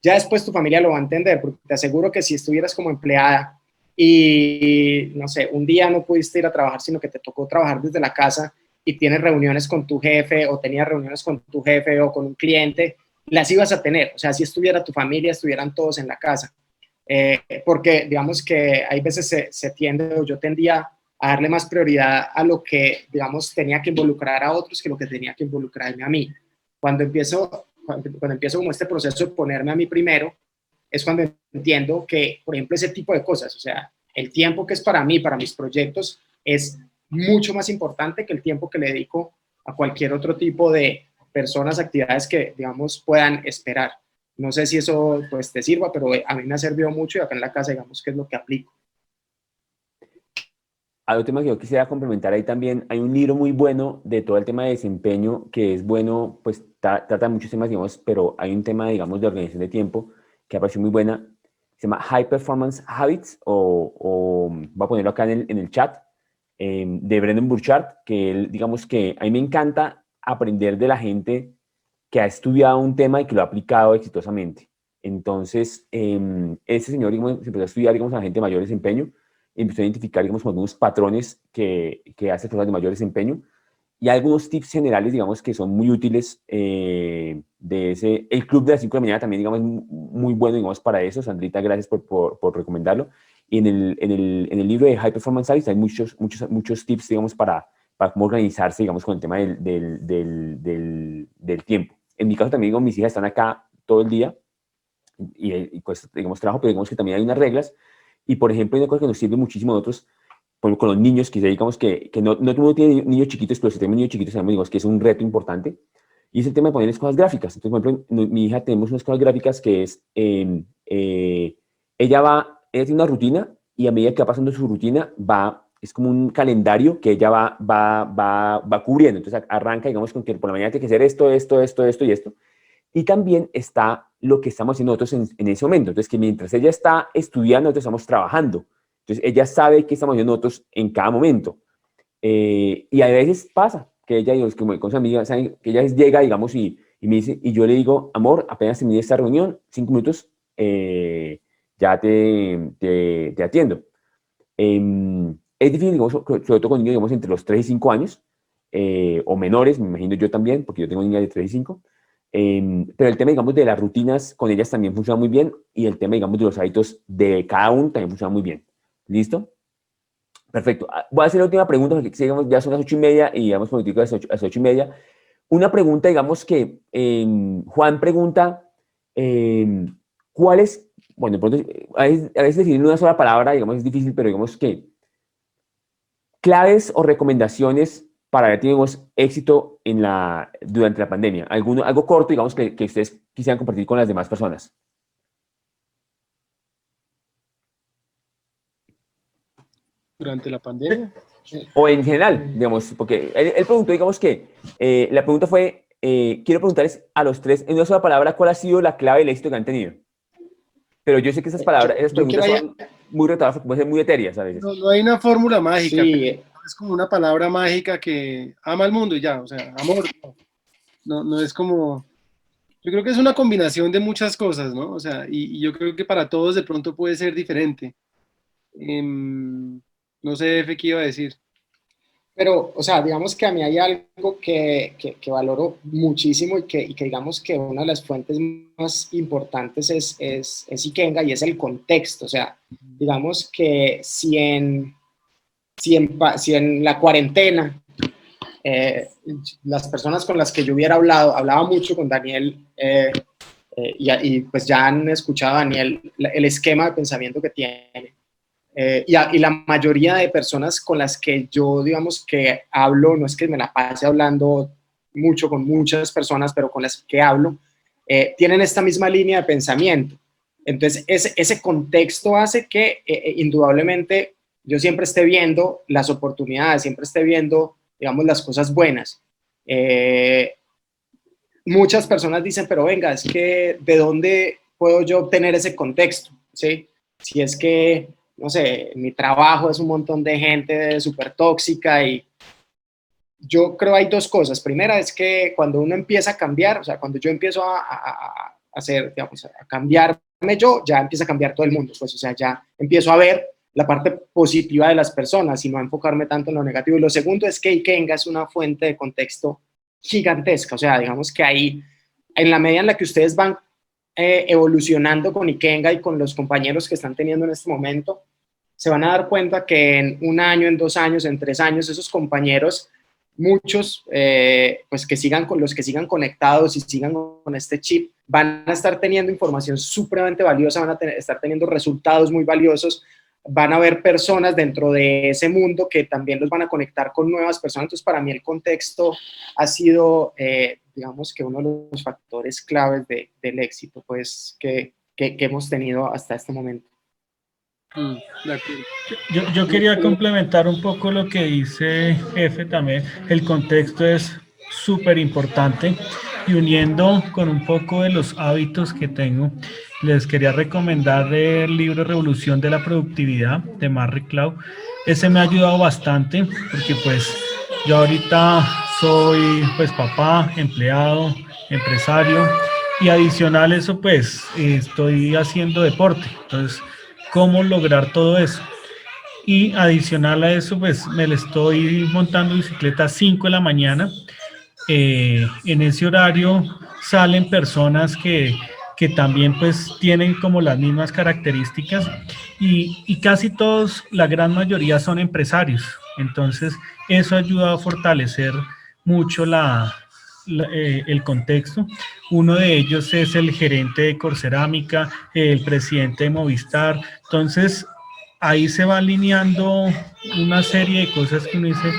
Ya después tu familia lo va a entender, porque te aseguro que si estuvieras como empleada y, no sé, un día no pudiste ir a trabajar, sino que te tocó trabajar desde la casa y tienes reuniones con tu jefe o tenías reuniones con tu jefe o con un cliente, las ibas a tener. O sea, si estuviera tu familia, estuvieran todos en la casa. Porque digamos que hay veces se tiende, o yo tendía a darle más prioridad a lo que, digamos, tenía que involucrar a otros que lo que tenía que involucrarme a mí. Cuando empiezo como este proceso de ponerme a mí primero, es cuando entiendo que, por ejemplo, ese tipo de cosas, o sea, el tiempo que es para mí, para mis proyectos, es mucho más importante que el tiempo que le dedico a cualquier otro tipo de personas, actividades que, digamos, puedan esperar. No sé si eso pues te sirva, pero a mí me ha servido mucho y acá en la casa, digamos, que es lo que aplico. Otro tema que yo quisiera complementar ahí también, hay un libro muy bueno de todo el tema de desempeño que es bueno, pues trata muchos temas, digamos, pero hay un tema, digamos, de organización de tiempo que me pareció muy buena, se llama High Performance Habits, o voy a ponerlo acá en el chat, de Brendon Burchard, que él, digamos que a mí me encanta aprender de la gente que ha estudiado un tema y que lo ha aplicado exitosamente. Entonces, ese señor, digamos, se empezó a estudiar, digamos, a la gente de mayor desempeño, empezó a identificar, digamos, algunos patrones que hacen personas de mayor desempeño y algunos tips generales, digamos, que son muy útiles de ese. El club de las 5 de la mañana también, digamos, es muy bueno, digamos, para eso. Sandrita, gracias por recomendarlo. Y en el libro de High Performance Habits hay muchos tips, digamos, para cómo organizarse, digamos, con el tema del tiempo. En mi caso también, digo, mis hijas están acá todo el día y pues, digamos, trabajo, pero digamos que también hay unas reglas. Y, por ejemplo, hay una cosa que nos sirve muchísimo a nosotros, con los niños, que digamos que no todo el mundo tiene niños chiquitos, pero si tenemos niños chiquitos, sabemos, digamos, que es un reto importante, y es el tema de ponerles cosas gráficas. Entonces, por ejemplo, mi hija tenemos unas cosas gráficas que es, ella tiene una rutina, y a medida que va pasando su rutina, es como un calendario que ella va cubriendo. Entonces, arranca, digamos, con que por la mañana tiene que hacer esto y esto. Y también está lo que estamos haciendo nosotros en ese momento. Entonces, que mientras ella está estudiando, nosotros estamos trabajando. Entonces, ella sabe qué estamos haciendo nosotros en cada momento. Y a veces pasa que ella, digamos, como con sus amigas, ¿saben? Que ella llega, digamos, y me dice, y yo le digo, amor, apenas terminé esta reunión, 5 minutos, ya te atiendo. Es difícil, digamos, sobre todo con niños, digamos, entre los 3 y 5 años, o menores, me imagino yo también, porque yo tengo niñas de 3 y 5. Pero el tema, digamos, de las rutinas con ellas también funciona muy bien, y el tema, digamos, de los hábitos de cada uno también funciona muy bien. ¿Listo? Perfecto. Voy a hacer la última pregunta, porque digamos, ya son las 8:30 y digamos, político a las 8:30. Una pregunta, digamos, que Juan pregunta, ¿cuál es, bueno, a veces definir una sola palabra, digamos, es difícil, pero digamos que claves o recomendaciones para haber tenido éxito durante la pandemia? Algo corto, digamos, que ustedes quisieran compartir con las demás personas. Durante la pandemia. O en general, digamos, porque él preguntó, digamos que la pregunta fue, quiero preguntarles a los tres, en una sola palabra, ¿cuál ha sido la clave del éxito que han tenido? Pero yo sé que esas preguntas son muy retadoras, porque pueden ser muy etéreas a veces. No hay una fórmula mágica. Sí. Es como una palabra mágica que ama al mundo y ya, o sea, amor. No es como... Yo creo que es una combinación de muchas cosas, ¿no? O sea, y yo creo que para todos de pronto puede ser diferente. No sé, Efe, ¿qué iba a decir? Pero, o sea, digamos que a mí hay algo que valoro muchísimo y que digamos que una de las fuentes más importantes es Ikenga y es el contexto. O sea, digamos que si en la cuarentena las personas con las que yo hubiera hablaba mucho con Daniel, y pues ya han escuchado a Daniel el esquema de pensamiento que tiene. Y la mayoría de personas con las que yo, digamos, que hablo, no es que me la pase hablando mucho con muchas personas, pero con las que hablo, tienen esta misma línea de pensamiento. Entonces, ese contexto hace que indudablemente yo siempre esté viendo las oportunidades, siempre esté viendo, digamos, las cosas buenas. Muchas personas dicen, pero venga, es que ¿de dónde puedo yo obtener ese contexto? ¿Sí? Si es que, no sé, mi trabajo es un montón de gente súper tóxica y yo creo hay dos cosas. Primera es que cuando uno empieza a cambiar, o sea, cuando yo empiezo a hacer, digamos, a cambiarme yo, ya empieza a cambiar todo el mundo, pues, o sea, ya empiezo a ver la parte positiva de las personas y no a enfocarme tanto en lo negativo. Y lo segundo es que Ikenga es una fuente de contexto gigantesca, o sea, digamos que ahí, en la medida en la que ustedes van evolucionando con Ikenga y con los compañeros que están teniendo en este momento, se van a dar cuenta que en un año, en 2 años, en 3 años, esos compañeros, muchos, pues que sigan con los que sigan conectados y sigan con este chip, van a estar teniendo información supremamente valiosa, van a estar teniendo resultados muy valiosos, van a haber personas dentro de ese mundo que también los van a conectar con nuevas personas. Entonces, para mí el contexto ha sido, digamos que uno de los factores claves del éxito, pues, que hemos tenido hasta este momento. Yo quería complementar un poco lo que dice Efe también. El contexto es súper importante y uniendo con un poco de los hábitos que tengo, les quería recomendar el libro Revolución de la Productividad de Marie Claude. Ese me ha ayudado bastante porque pues yo ahorita soy pues papá, empleado, empresario y adicional a eso pues estoy haciendo deporte. Entonces, ¿cómo lograr todo eso? Y adicional a eso, pues me le estoy montando bicicleta a 5 de la mañana. En ese horario salen personas que también pues tienen como las mismas características y casi todos, la gran mayoría son empresarios. Entonces, eso ayuda a fortalecer mucho el contexto. Uno de ellos es el gerente de Corcerámica, el presidente de Movistar. Entonces, ahí se va alineando una serie de cosas que uno dice,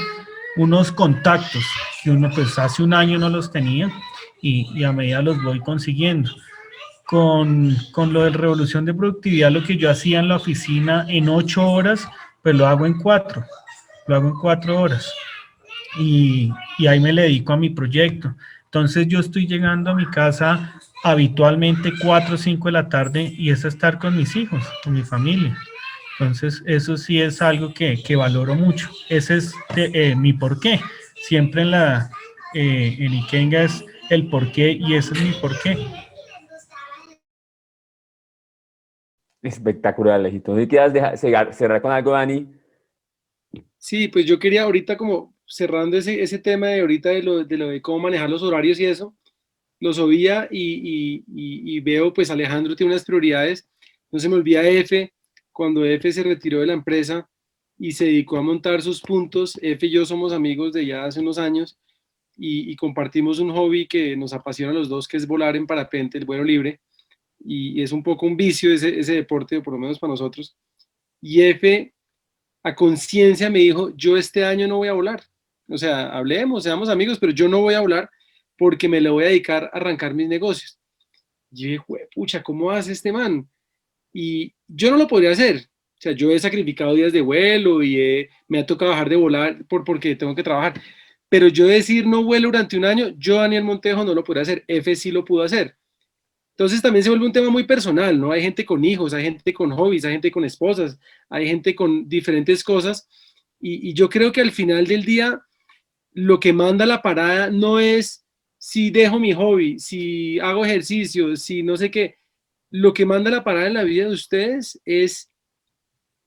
unos contactos que uno pues hace un año no los tenía y a medida los voy consiguiendo. Con lo de Revolución de Productividad, lo que yo hacía en la oficina en 8 horas, pues lo hago en 4, lo hago en 4 horas y ahí me le dedico a mi proyecto. Entonces yo estoy llegando a mi casa habitualmente 4 o 5 de la tarde y es estar con mis hijos, con mi familia. Entonces, eso sí es algo que valoro mucho. Ese es mi porqué. Siempre en Ikenga es el porqué y ese es mi porqué. Espectacular, Alejito. ¿Y quieras cerrar con algo, Dani? Sí, pues yo quería ahorita como cerrando ese tema de ahorita de lo de cómo manejar los horarios y eso, los oía y veo pues Alejandro tiene unas prioridades. No se me olvida Efe, cuando Efe se retiró de la empresa y se dedicó a montar sus puntos. Efe y yo somos amigos de ya hace unos años y compartimos un hobby que nos apasiona a los dos, que es volar en parapente, el vuelo libre, y es un poco un vicio ese deporte, por lo menos para nosotros. Y Efe a conciencia me dijo, yo este año no voy a volar. O sea, hablemos, seamos amigos, pero yo no voy a volar porque me le voy a dedicar a arrancar mis negocios. Y yo dije, pucha, ¿cómo hace este man? Y yo no lo podría hacer. O sea, yo he sacrificado días de vuelo y me ha tocado dejar de volar porque tengo que trabajar. Pero yo decir no vuelo durante un año, yo, Daniel Montejo, no lo podría hacer. F sí lo pudo hacer. Entonces también se vuelve un tema muy personal, ¿no? Hay gente con hijos, hay gente con hobbies, hay gente con esposas, hay gente con diferentes cosas. Y yo creo que al final del día, lo que manda la parada no es si dejo mi hobby, si hago ejercicio, si no sé qué. Lo que manda la parada en la vida de ustedes es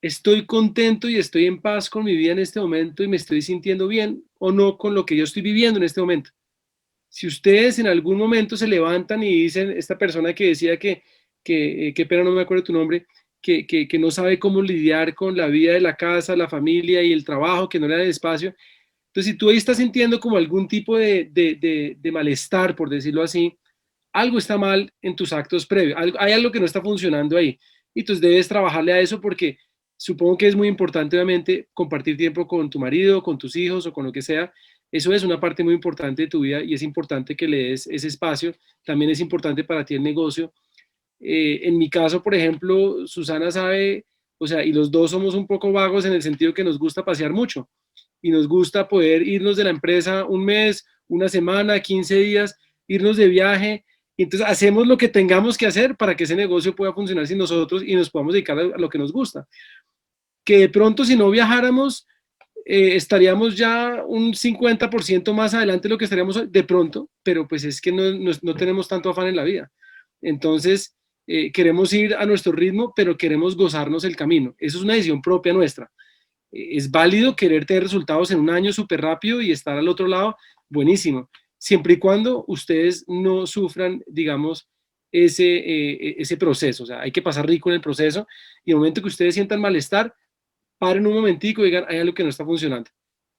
¿estoy contento y estoy en paz con mi vida en este momento y me estoy sintiendo bien o no con lo que yo estoy viviendo en este momento? Si ustedes en algún momento se levantan y dicen, esta persona que decía qué pena no me acuerdo tu nombre, que no sabe cómo lidiar con la vida de la casa, la familia y el trabajo, que no le da el espacio. Entonces, si tú ahí estás sintiendo como algún tipo de malestar, por decirlo así, algo está mal en tus actos previos, hay algo que no está funcionando ahí. Y entonces debes trabajarle a eso porque supongo que es muy importante, obviamente, compartir tiempo con tu marido, con tus hijos o con lo que sea. Eso es una parte muy importante de tu vida y es importante que le des ese espacio. También es importante para ti el negocio. En mi caso, por ejemplo, Susana sabe, o sea, y los dos somos un poco vagos en el sentido que nos gusta pasear mucho y nos gusta poder irnos de la empresa un mes, una semana, 15 días, irnos de viaje. Y entonces hacemos lo que tengamos que hacer para que ese negocio pueda funcionar sin nosotros y nos podamos dedicar a lo que nos gusta. Que de pronto si no viajáramos, estaríamos ya un 50% más adelante de lo que estaríamos hoy, de pronto, pero pues es que no tenemos tanto afán en la vida. Entonces, queremos ir a nuestro ritmo, pero queremos gozarnos el camino. Eso es una decisión propia nuestra. Es válido querer tener resultados en un año súper rápido y estar al otro lado, buenísimo, siempre y cuando ustedes no sufran, digamos, ese proceso. O sea, hay que pasar rico en el proceso y el momento que ustedes sientan malestar, paren un momentico y digan, hay algo que no está funcionando.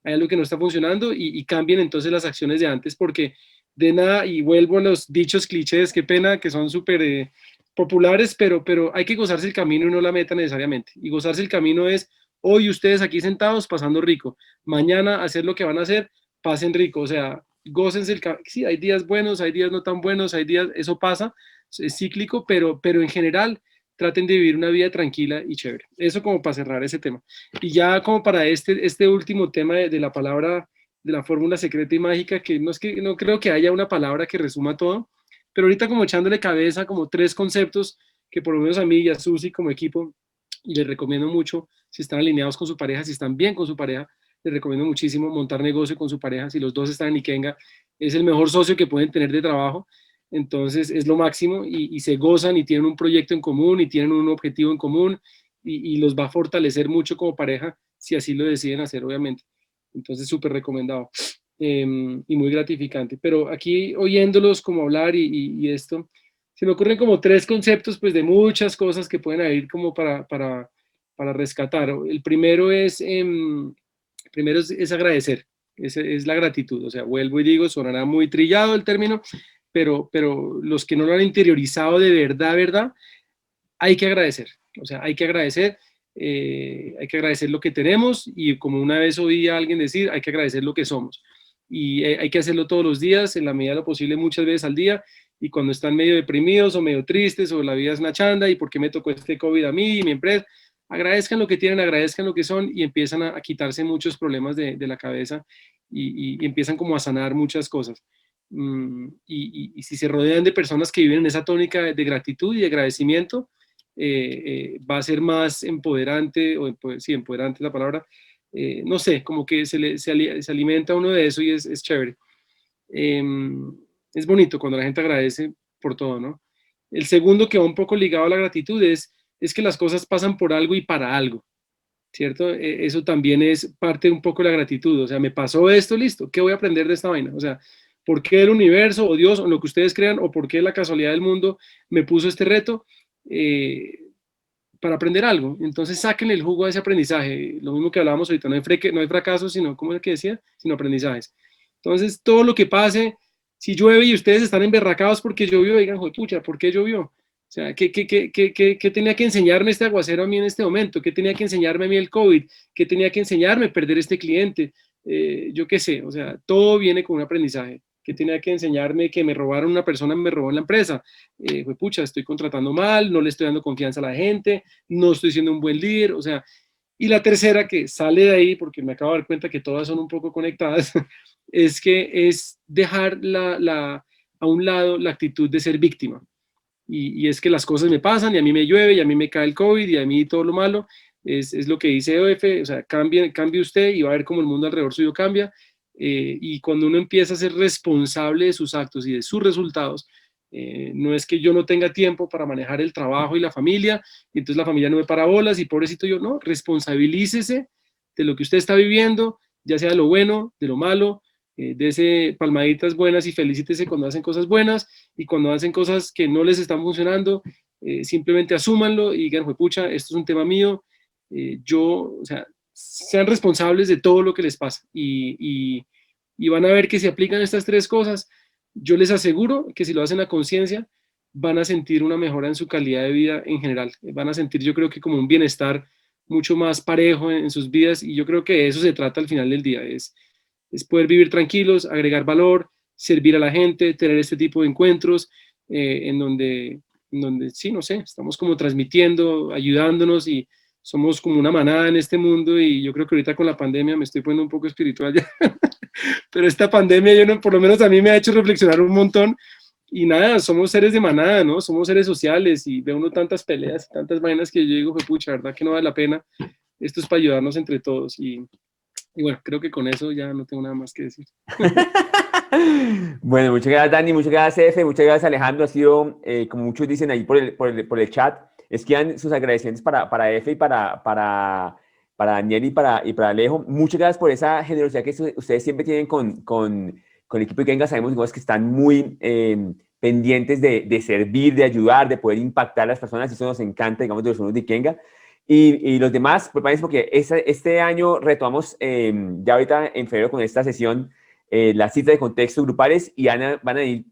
Hay algo que no está funcionando y cambien entonces las acciones de antes porque de nada, y vuelvo a los dichos clichés, qué pena, que son súper populares, pero hay que gozarse el camino y no la meta necesariamente. Y gozarse el camino es hoy ustedes aquí sentados pasando rico, mañana hacer lo que van a hacer, pasen rico, o sea, gócense el camino. Sí, hay días buenos, hay días no tan buenos, hay días, eso pasa, es cíclico, pero en general traten de vivir una vida tranquila y chévere. Eso como para cerrar ese tema. Y ya como para este último tema de la palabra, de la fórmula secreta y mágica, que no creo que haya una palabra que resuma todo, pero ahorita como echándole cabeza como 3 conceptos que por lo menos a mí y a Susi como equipo, y les recomiendo mucho, si están alineados con su pareja, si están bien con su pareja, les recomiendo muchísimo montar negocio con su pareja. Si los dos están en Ikenga, es el mejor socio que pueden tener de trabajo. Entonces es lo máximo y se gozan y tienen un proyecto en común y tienen un objetivo en común y los va a fortalecer mucho como pareja si así lo deciden hacer, obviamente. Entonces súper recomendado y muy gratificante. Pero aquí oyéndolos como hablar y esto, se me ocurren como 3 conceptos pues de muchas cosas que pueden ir como para rescatar. El primero es agradecer, es la gratitud. O sea, vuelvo y digo, sonará muy trillado el término, pero los que no lo han interiorizado de verdad, hay que agradecer. O sea, hay que agradecer lo que tenemos y como una vez oí a alguien decir, hay que agradecer lo que somos. Y hay que hacerlo todos los días, en la medida de lo posible, muchas veces al día. Y cuando están medio deprimidos o medio tristes o la vida es una chanda y por qué me tocó este COVID a mí y mi empresa, agradezcan lo que tienen, agradezcan lo que son y empiezan a quitarse muchos problemas de la cabeza y empiezan como a sanar muchas cosas. Y si se rodean de personas que viven en esa tónica de gratitud y de agradecimiento, va a ser más empoderante, o sí, empoderante es la palabra, no sé, como que se alimenta uno de eso y es chévere. Es bonito cuando la gente agradece por todo, ¿no? El segundo que va un poco ligado a la gratitud es que las cosas pasan por algo y para algo, ¿cierto? Eso también es parte un poco de la gratitud, o sea, me pasó esto, listo, ¿qué voy a aprender de esta vaina? O sea, ¿por qué el universo o Dios o lo que ustedes crean o por qué la casualidad del mundo me puso este reto? Para aprender algo. Entonces saquen el jugo a ese aprendizaje. Lo mismo que hablábamos ahorita, no hay fracasos, sino, ¿cómo es que decía? Sino aprendizajes. Entonces, todo lo que pase, si llueve y ustedes están emberracados porque llovió, digan, pucha, ¿por qué llovió? O sea, ¿qué tenía que enseñarme este aguacero a mí en este momento? ¿Qué tenía que enseñarme a mí el COVID? ¿Qué tenía que enseñarme perder este cliente? Yo qué sé, o sea, todo viene con un aprendizaje. ¿Qué tenía que enseñarme que me robaron una persona, me robó en la empresa? Pucha, estoy contratando mal, no le estoy dando confianza a la gente, no estoy siendo un buen líder, o sea, y la tercera que sale de ahí, porque me acabo de dar cuenta que todas son un poco conectadas, es que es dejar a un lado la actitud de ser víctima. Y es que las cosas me pasan y a mí me llueve y a mí me cae el COVID y a mí todo lo malo, es lo que dice OF, o sea, cambie usted y va a ver cómo el mundo alrededor suyo cambia. Y cuando uno empieza a ser responsable de sus actos y de sus resultados, No es que yo no tenga tiempo para manejar el trabajo y la familia, y entonces la familia no me para bolas, y pobrecito yo, no, responsabilícese de lo que usted está viviendo, ya sea de lo bueno, de lo malo, dese palmaditas buenas y felicítese cuando hacen cosas buenas, y cuando hacen cosas que no les están funcionando, simplemente asúmanlo y digan, pucha, esto es un tema mío, o sea, sean responsables de todo lo que les pasa, y van a ver que si aplican estas tres cosas, yo les aseguro que si lo hacen a conciencia, van a sentir una mejora en su calidad de vida en general. Van a sentir, yo creo que como un bienestar mucho más parejo en sus vidas, y yo creo que de eso se trata al final del día, es poder vivir tranquilos, agregar valor, servir a la gente, tener este tipo de encuentros en donde, sí, no sé, estamos como transmitiendo, ayudándonos, y somos como una manada en este mundo, y yo creo que ahorita con la pandemia me estoy poniendo un poco espiritual ya. Pero esta pandemia, por lo menos a mí me ha hecho reflexionar un montón, y nada, somos seres de manada, ¿no? Somos seres sociales, y ve uno tantas peleas, tantas vainas que yo digo, pucha, ¿verdad que no vale la pena? Esto es para ayudarnos entre todos, y bueno, creo que con eso ya no tengo nada más que decir. Bueno, muchas gracias, Dani, muchas gracias, Efe, muchas gracias, Alejandro. Ha sido, como muchos dicen ahí por el chat, escriban sus agradecimientos para Efe y para Daniel y para Alejo. Muchas gracias por esa generosidad que ustedes siempre tienen con el equipo de Ikenga. Sabemos, digamos, que están muy pendientes de servir, de ayudar, de poder impactar a las personas, y eso nos encanta, digamos, de los alumnos de Ikenga. Y los demás, prepárense porque este año retomamos ya ahorita en febrero con esta sesión las citas de contexto grupales, y van a ir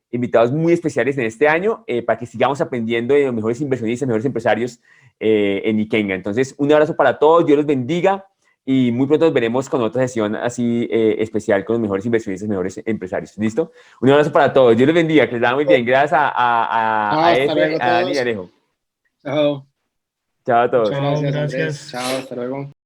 invitados muy especiales en este año para que sigamos aprendiendo de los mejores inversionistas, mejores empresarios en Ikenga. Entonces, un abrazo para todos, Dios los bendiga, y muy pronto nos veremos con otra sesión así especial con los mejores inversionistas, mejores empresarios. ¿Listo? Un abrazo para todos, Dios los bendiga, que les da muy bien. Gracias a Efe, a Dani y a Alejo. Chao. Chao a todos. Chao, Gracias, gracias. Andrés. Chao, hasta luego.